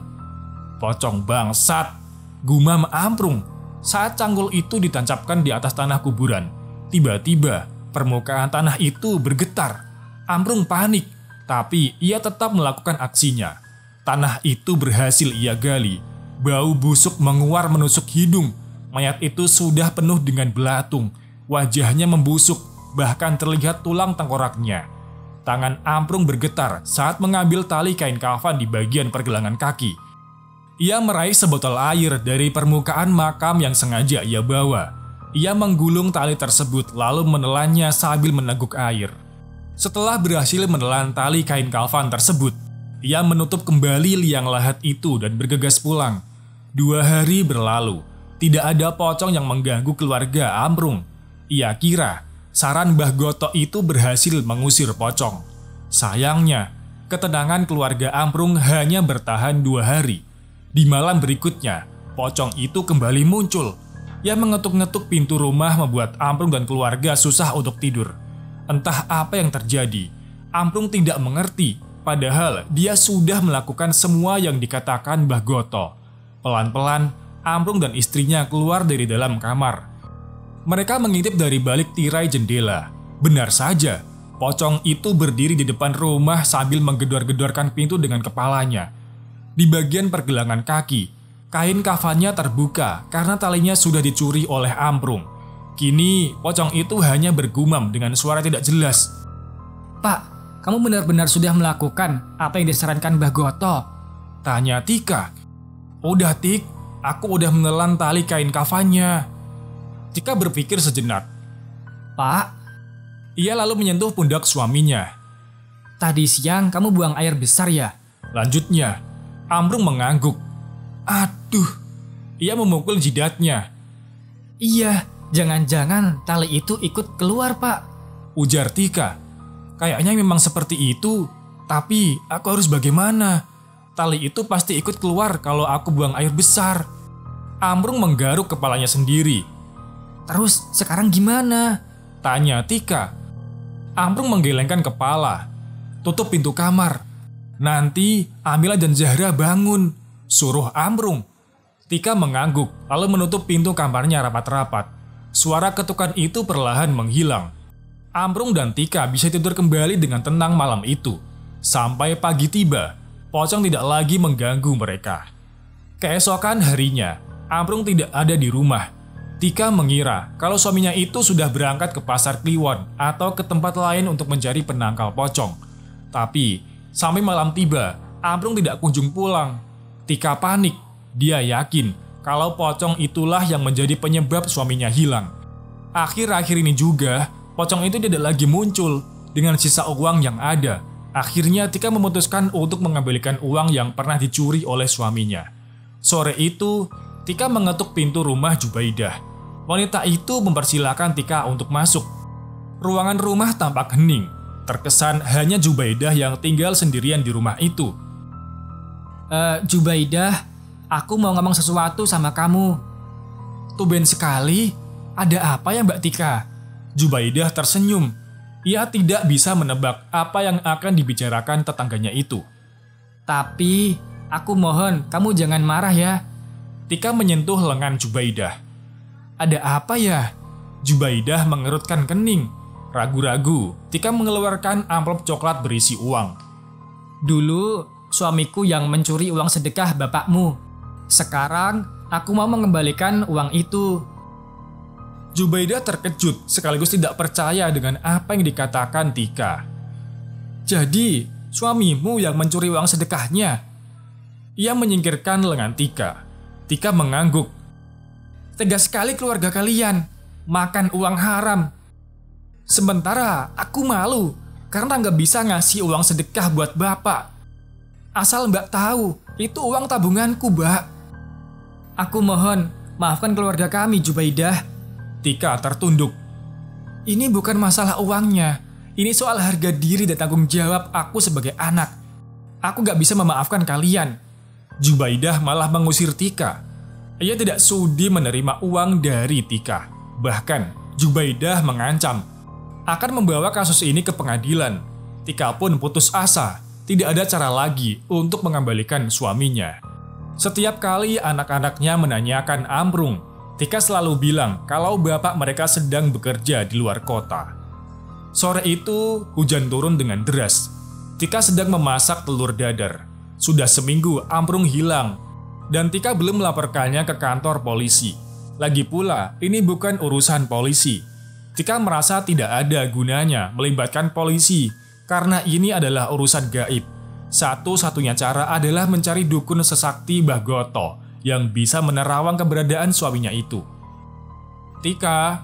"Pocong bangsat," gumam Ambrung saat cangkul itu ditancapkan di atas tanah kuburan. Tiba-tiba, permukaan tanah itu bergetar. Ambrung panik. Tapi ia tetap melakukan aksinya. Tanah itu berhasil ia gali. Bau busuk menguar menusuk hidung. Mayat itu sudah penuh dengan belatung. Wajahnya membusuk, bahkan terlihat tulang tengkoraknya. Tangan Amprung bergetar saat mengambil tali kain kafan di bagian pergelangan kaki. Ia meraih sebotol air dari permukaan makam yang sengaja ia bawa. Ia menggulung tali tersebut lalu menelannya sambil meneguk air. Setelah berhasil menelan tali kain kafan tersebut, ia menutup kembali liang lahat itu dan bergegas pulang. 2 hari berlalu, tidak ada pocong yang mengganggu keluarga Amprung. Ia kira saran Mbah Goto itu berhasil mengusir pocong. Sayangnya, ketenangan keluarga Amprung hanya bertahan 2 hari. Di malam berikutnya, pocong itu kembali muncul. Ia mengetuk-ngetuk pintu rumah membuat Amprung dan keluarga susah untuk tidur. Entah apa yang terjadi, Amprung tidak mengerti, padahal dia sudah melakukan semua yang dikatakan Mbah Goto. Pelan-pelan, Amprung dan istrinya keluar dari dalam kamar. Mereka mengintip dari balik tirai jendela. Benar saja, pocong itu berdiri di depan rumah sambil menggedor-gedorkan pintu dengan kepalanya. Di bagian pergelangan kaki, kain kafannya terbuka karena talinya sudah dicuri oleh Amprung. Kini, pocong itu hanya bergumam dengan suara tidak jelas. Pak, kamu benar-benar sudah melakukan apa yang disarankan Mbah Goto? Tanya Tika. Udah Tik, aku udah menelan tali kain kafannya. Tika berpikir sejenak. Pak, Ia lalu menyentuh pundak suaminya. tadi siang kamu buang air besar ya? Lanjutnya, Amprung mengangguk. Aduh, ia memukul jidatnya. Iya, jangan-jangan tali itu ikut keluar, Pak. Ujar Tika. Kayaknya memang seperti itu, tapi aku harus bagaimana? Tali itu pasti ikut keluar kalau aku buang air besar. Amprung menggaruk kepalanya sendiri. Terus sekarang gimana? Tanya Tika. Amprung menggelengkan kepala. Tutup pintu kamar. Nanti Amila dan Zahra bangun, suruh Amprung. Tika mengangguk lalu menutup pintu kamarnya rapat-rapat. Suara ketukan itu perlahan menghilang. Amprung dan Tika bisa tidur kembali dengan tenang malam itu. Sampai pagi tiba, pocong tidak lagi mengganggu mereka. Keesokan harinya, Amprung tidak ada di rumah. Tika mengira kalau suaminya itu sudah berangkat ke pasar Kliwon atau ke tempat lain untuk mencari penangkal pocong. Tapi, sampai malam tiba, Amprung tidak kunjung pulang. Tika panik. Dia yakin kalau pocong itulah yang menjadi penyebab suaminya hilang. Akhir-akhir ini juga, pocong itu tidak lagi muncul. Dengan sisa uang yang ada, akhirnya Tika memutuskan untuk mengembalikan uang yang pernah dicuri oleh suaminya. Sore itu, Tika mengetuk pintu rumah Jubaidah. Wanita itu mempersilahkan Tika untuk masuk. Ruangan rumah tampak hening. Terkesan hanya Jubaidah yang tinggal sendirian di rumah itu. Jubaidah, aku mau ngomong sesuatu sama kamu. Tumben sekali, ada apa ya Mbak Tika? Jubaidah tersenyum. Ia tidak bisa menebak apa yang akan dibicarakan tetangganya itu. Tapi, aku mohon kamu jangan marah ya. Tika menyentuh lengan Jubaidah. Ada apa ya? Jubaidah mengerutkan kening. Ragu-ragu, Tika mengeluarkan amplop coklat berisi uang. Dulu, suamiku yang mencuri uang sedekah bapakmu. Sekarang, aku mau mengembalikan uang itu. Jubaidah terkejut sekaligus tidak percaya dengan apa yang dikatakan Tika. Jadi, suamimu yang mencuri uang sedekahnya? Ia menyingkirkan lengan Tika. Tika mengangguk. Tegas sekali keluarga kalian, makan uang haram. Sementara aku malu karena nggak bisa ngasih uang sedekah buat bapak. Asal mbak tahu, itu uang tabunganku, mbak. Aku mohon, maafkan keluarga kami, Jubaidah. Tika tertunduk. Ini bukan masalah uangnya. Ini soal harga diri dan tanggung jawab aku sebagai anak. Aku gak bisa memaafkan kalian. Jubaidah malah mengusir Tika. Ia tidak sudi menerima uang dari Tika. Bahkan, Jubaidah mengancam akan membawa kasus ini ke pengadilan. Tika pun putus asa. Tidak ada cara lagi untuk mengembalikan suaminya. Setiap kali anak-anaknya menanyakan Amprung, Tika selalu bilang kalau bapak mereka sedang bekerja di luar kota. Sore itu, hujan turun dengan deras. Tika sedang memasak telur dadar. Sudah seminggu Amprung hilang, dan Tika belum melaporkannya ke kantor polisi. Lagi pula, ini bukan urusan polisi. Tika merasa tidak ada gunanya melibatkan polisi, karena ini adalah urusan gaib. Satu-satunya cara adalah mencari dukun sesakti Mbah Goto yang bisa menerawang keberadaan suaminya itu. Tika,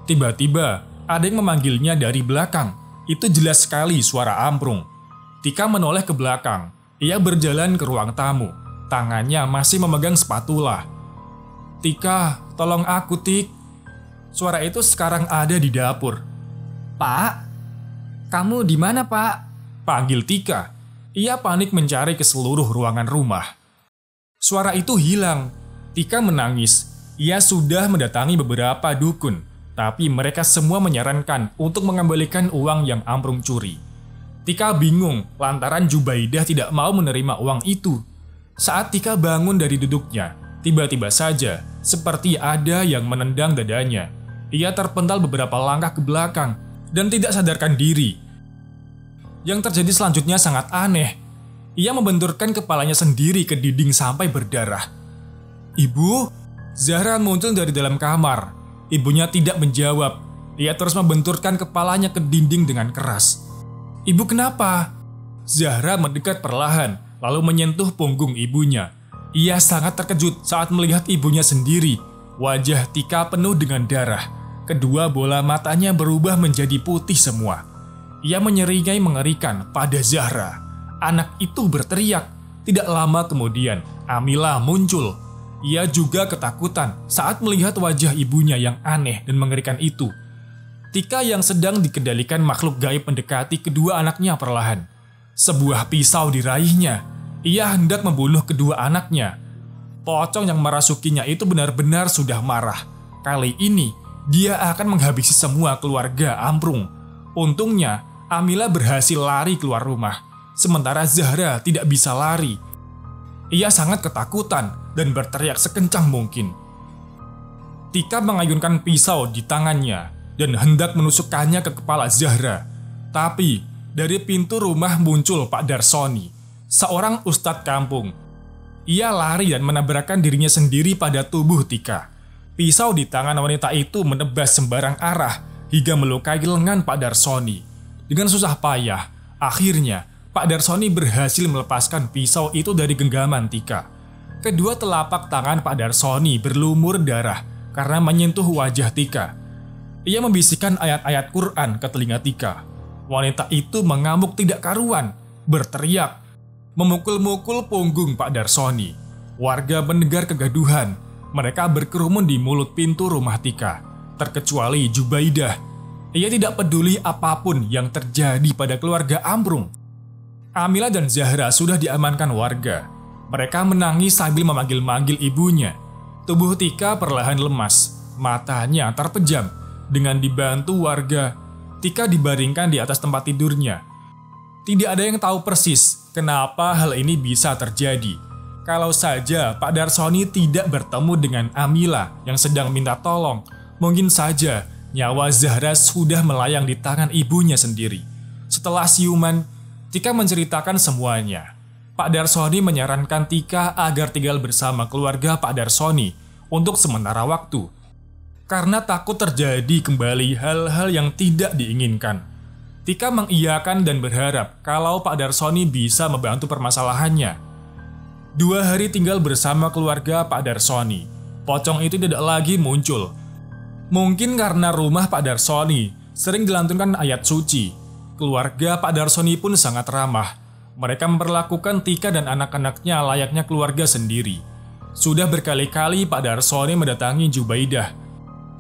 tiba-tiba ada yang memanggilnya dari belakang. Itu jelas sekali suara Amprung. Tika menoleh ke belakang. Ia berjalan ke ruang tamu. Tangannya masih memegang spatula. "Tika, tolong aku, Tik." Suara itu sekarang ada di dapur. "Pak, kamu di mana, Pak?" Panggil Tika. Ia panik mencari ke seluruh ruangan rumah. Suara itu hilang. Tika menangis. Ia sudah mendatangi beberapa dukun, tapi mereka semua menyarankan untuk mengembalikan uang yang Amprung curi. Tika bingung lantaran Jubaidah tidak mau menerima uang itu. Saat Tika bangun dari duduknya, tiba-tiba saja seperti ada yang menendang dadanya. Ia terpental beberapa langkah ke belakang dan tidak sadarkan diri. Yang terjadi selanjutnya sangat aneh. Ia membenturkan kepalanya sendiri ke dinding sampai berdarah. "Ibu?" Zahra muncul dari dalam kamar. Ibunya tidak menjawab. Ia terus membenturkan kepalanya ke dinding dengan keras. "Ibu kenapa?" Zahra mendekat perlahan, lalu menyentuh punggung ibunya. Ia sangat terkejut saat melihat ibunya sendiri. Wajah Tika penuh dengan darah. Kedua bola matanya berubah menjadi putih semua. Ia menyeringai mengerikan pada Zahra. Anak itu berteriak. Tidak lama kemudian, Amila muncul. Ia juga ketakutan saat melihat wajah ibunya yang aneh dan mengerikan itu. Tika yang sedang dikendalikan makhluk gaib mendekati kedua anaknya perlahan. Sebuah pisau diraihnya. Ia hendak membunuh kedua anaknya. Pocong yang merasukinya itu benar-benar sudah marah. Kali ini, dia akan menghabisi semua keluarga Amprung. Untungnya, Amila berhasil lari keluar rumah. Sementara Zahra tidak bisa lari. Ia sangat ketakutan dan berteriak sekencang mungkin. Tika mengayunkan pisau di tangannya dan hendak menusukkannya ke kepala Zahra. Tapi, dari pintu rumah muncul Pak Darsoni, seorang ustadz kampung. Ia lari dan menabrakkan dirinya sendiri pada tubuh Tika. Pisau di tangan wanita itu menebas sembarang arah hingga melukai lengan Pak Darsoni. Dengan susah payah, akhirnya Pak Darsoni berhasil melepaskan pisau itu dari genggaman Tika. Kedua telapak tangan Pak Darsoni berlumur darah karena menyentuh wajah Tika. Ia membisikkan ayat-ayat Quran ke telinga Tika. Wanita itu mengamuk tidak karuan, berteriak, memukul-mukul punggung Pak Darsoni. Warga mendengar kegaduhan. Mereka berkerumun di mulut pintu rumah Tika, terkecuali Jubaidah. Ia tidak peduli apapun yang terjadi pada keluarga Amprung. Amila dan Zahra sudah diamankan warga. Mereka menangis sambil memanggil-manggil ibunya. Tubuh Tika perlahan lemas, matanya terpejam. Dengan dibantu warga, Tika dibaringkan di atas tempat tidurnya. Tidak ada yang tahu persis kenapa hal ini bisa terjadi. Kalau saja Pak Darsoni tidak bertemu dengan Amila yang sedang minta tolong, mungkin saja nyawa Zahra sudah melayang di tangan ibunya sendiri. Setelah siuman, Tika menceritakan semuanya. Pak Darsoni menyarankan Tika agar tinggal bersama keluarga Pak Darsoni untuk sementara waktu, karena takut terjadi kembali hal-hal yang tidak diinginkan. Tika mengiyakan dan berharap kalau Pak Darsoni bisa membantu permasalahannya. 2 hari tinggal bersama keluarga Pak Darsoni, pocong itu tidak lagi muncul. Mungkin karena rumah Pak Darsoni sering dilantunkan ayat suci. Keluarga Pak Darsoni pun sangat ramah. Mereka memperlakukan Tika dan anak-anaknya layaknya keluarga sendiri. Sudah berkali-kali Pak Darsoni mendatangi Jubaidah,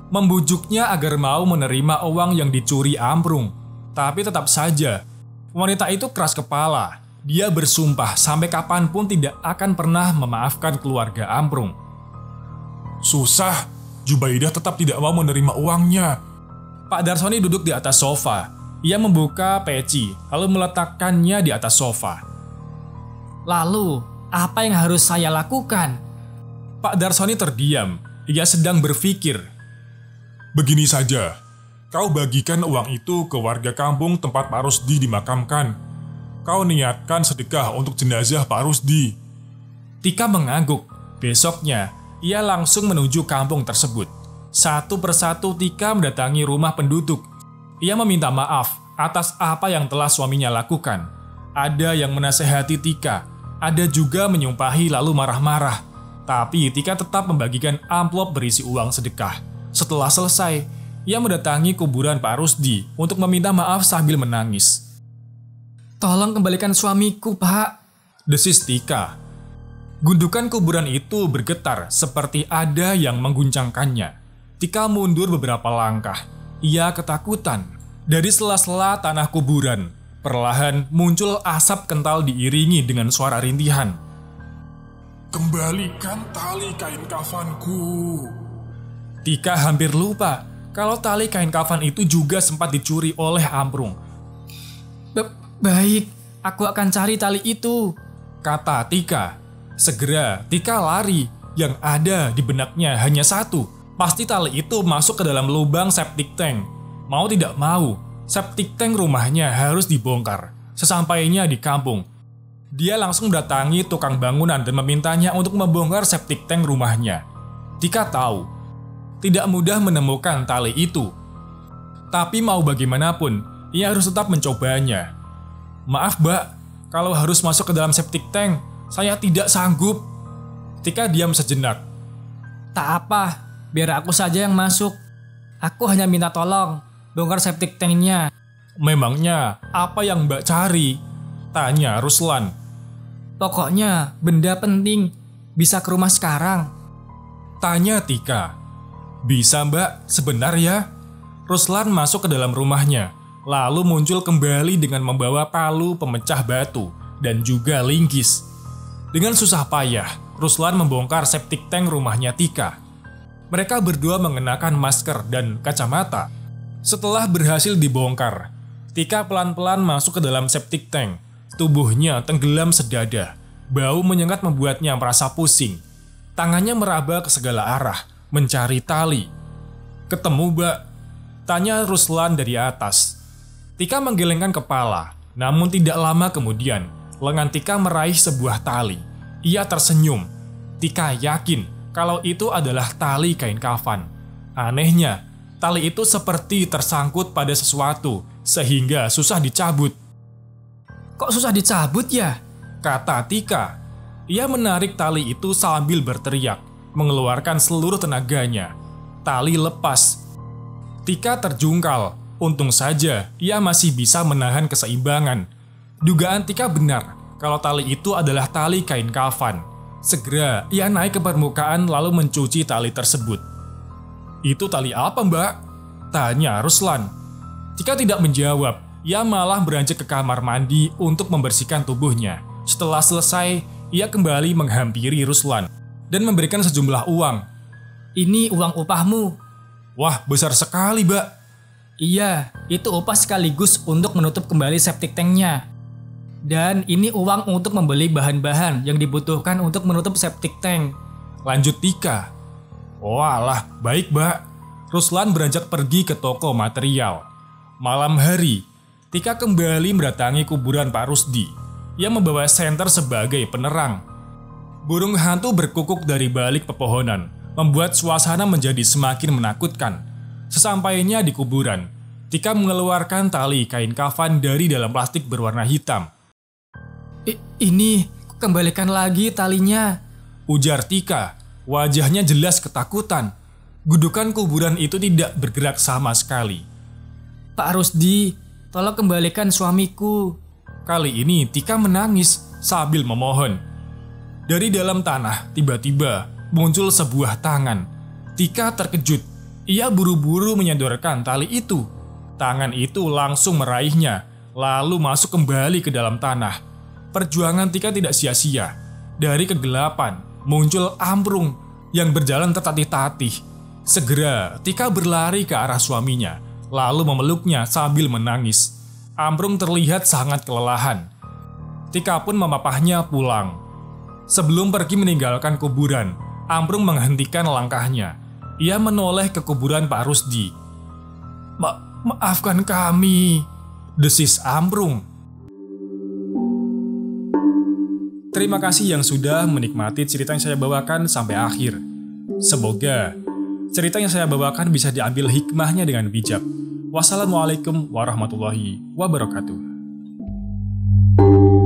membujuknya agar mau menerima uang yang dicuri Amprung. Tapi tetap saja, wanita itu keras kepala. Dia bersumpah sampai kapanpun tidak akan pernah memaafkan keluarga Amprung. Susah, Jubaidah tetap tidak mau menerima uangnya. Pak Darsoni duduk di atas sofa. Ia membuka peci, lalu meletakkannya di atas sofa. "Lalu, apa yang harus saya lakukan?" Pak Darsoni terdiam. Ia sedang berpikir. Begini saja, kau bagikan uang itu ke warga kampung tempat Pak Rusdi dimakamkan. kau niatkan sedekah untuk jenazah Pak Rusdi. Tika mengangguk. Besoknya, ia langsung menuju kampung tersebut. Satu persatu Tika mendatangi rumah penduduk. Ia meminta maaf atas apa yang telah suaminya lakukan. Ada yang menasehati Tika, ada juga menyumpahi lalu marah-marah. Tapi Tika tetap membagikan amplop berisi uang sedekah. Setelah selesai, ia mendatangi kuburan Pak Rusdi untuk meminta maaf sambil menangis. Tolong kembalikan suamiku, Pak, desis Tika. Gundukan kuburan itu bergetar seperti ada yang mengguncangkannya. Tika mundur beberapa langkah. Ia ketakutan. Dari sela-sela tanah kuburan, perlahan muncul asap kental diiringi dengan suara rintihan. Kembalikan tali kain kafanku. Tika hampir lupa kalau tali kain kafan itu juga sempat dicuri oleh Amprung. Baik, aku akan cari tali itu, kata Tika. Segera Tika lari. Yang ada di benaknya hanya satu. Pasti tali itu masuk ke dalam lubang septic tank. Mau tidak mau, septic tank rumahnya harus dibongkar. Sesampainya di kampung, dia langsung mendatangi tukang bangunan dan memintanya untuk membongkar septic tank rumahnya. Tika tahu, tidak mudah menemukan tali itu. Tapi mau bagaimanapun, ia harus tetap mencobanya. Maaf, Mbak, kalau harus masuk ke dalam septic tank, saya tidak sanggup. Tika diam sejenak. Tak apa, biar aku saja yang masuk. Aku hanya minta tolong bongkar septic tanknya. Memangnya apa yang Mbak cari? Tanya Ruslan. Pokoknya benda penting, bisa ke rumah sekarang. Tanya Tika. Bisa Mbak, sebentar ya. Ruslan masuk ke dalam rumahnya, lalu muncul kembali dengan membawa palu pemecah batu dan juga linggis. Dengan susah payah, Ruslan membongkar septic tank rumahnya Tika. Mereka berdua mengenakan masker dan kacamata. Setelah berhasil dibongkar, Tika pelan-pelan masuk ke dalam septic tank. Tubuhnya tenggelam sedada. Bau menyengat membuatnya merasa pusing. Tangannya meraba ke segala arah, mencari tali. Ketemu, Mbak? Tanya Ruslan dari atas. Tika menggelengkan kepala, namun tidak lama kemudian, lengan Tika meraih sebuah tali. Ia tersenyum. Tika yakin kalau itu adalah tali kain kafan. Anehnya, tali itu seperti tersangkut pada sesuatu, sehingga susah dicabut. Kok susah dicabut ya? Kata Tika. Ia menarik tali itu sambil berteriak, mengeluarkan seluruh tenaganya. Tali lepas. Tika terjungkal. Untung saja ia masih bisa menahan keseimbangan. Dugaan Tika benar kalau tali itu adalah tali kain kafan. Segera ia naik ke permukaan lalu mencuci tali tersebut. Itu tali apa, Mbak? Tanya Ruslan. Tika tidak menjawab. Ia malah beranjak ke kamar mandi untuk membersihkan tubuhnya. Setelah selesai, ia kembali menghampiri Ruslan dan memberikan sejumlah uang. Ini uang upahmu. Wah, besar sekali, Mbak. Iya, itu upah sekaligus untuk menutup kembali septic tanknya. Dan ini uang untuk membeli bahan-bahan yang dibutuhkan untuk menutup septic tank. Lanjut Tika. Walah, baik, Mbak. Ruslan beranjak pergi ke toko material. Malam hari, Tika kembali mendatangi kuburan Pak Rusdi. Ia membawa senter sebagai penerang. Burung hantu berkukuk dari balik pepohonan, membuat suasana menjadi semakin menakutkan. Sesampainya di kuburan, Tika mengeluarkan tali kain kafan dari dalam plastik berwarna hitam. Ini, kembalikan lagi talinya, ujar Tika. Wajahnya jelas ketakutan. Gundukan kuburan itu tidak bergerak sama sekali. Pak Rusdi, tolong kembalikan suamiku. Kali ini Tika menangis sambil memohon. Dari dalam tanah tiba-tiba muncul sebuah tangan. Tika terkejut. Ia buru-buru menyodorkan tali itu. Tangan itu langsung meraihnya, lalu masuk kembali ke dalam tanah. Perjuangan Tika tidak sia-sia. Dari kegelapan muncul Amprung yang berjalan tertatih-tatih. Segera Tika berlari ke arah suaminya, lalu memeluknya sambil menangis. Amprung terlihat sangat kelelahan. Tika pun memapahnya pulang. Sebelum pergi meninggalkan kuburan, Amprung menghentikan langkahnya. Ia menoleh ke kuburan Pak Rusdi. Maafkan kami, desis Amprung. Terima kasih yang sudah menikmati cerita yang saya bawakan sampai akhir. Semoga cerita yang saya bawakan bisa diambil hikmahnya dengan bijak. Wassalamualaikum warahmatullahi wabarakatuh. Thank you.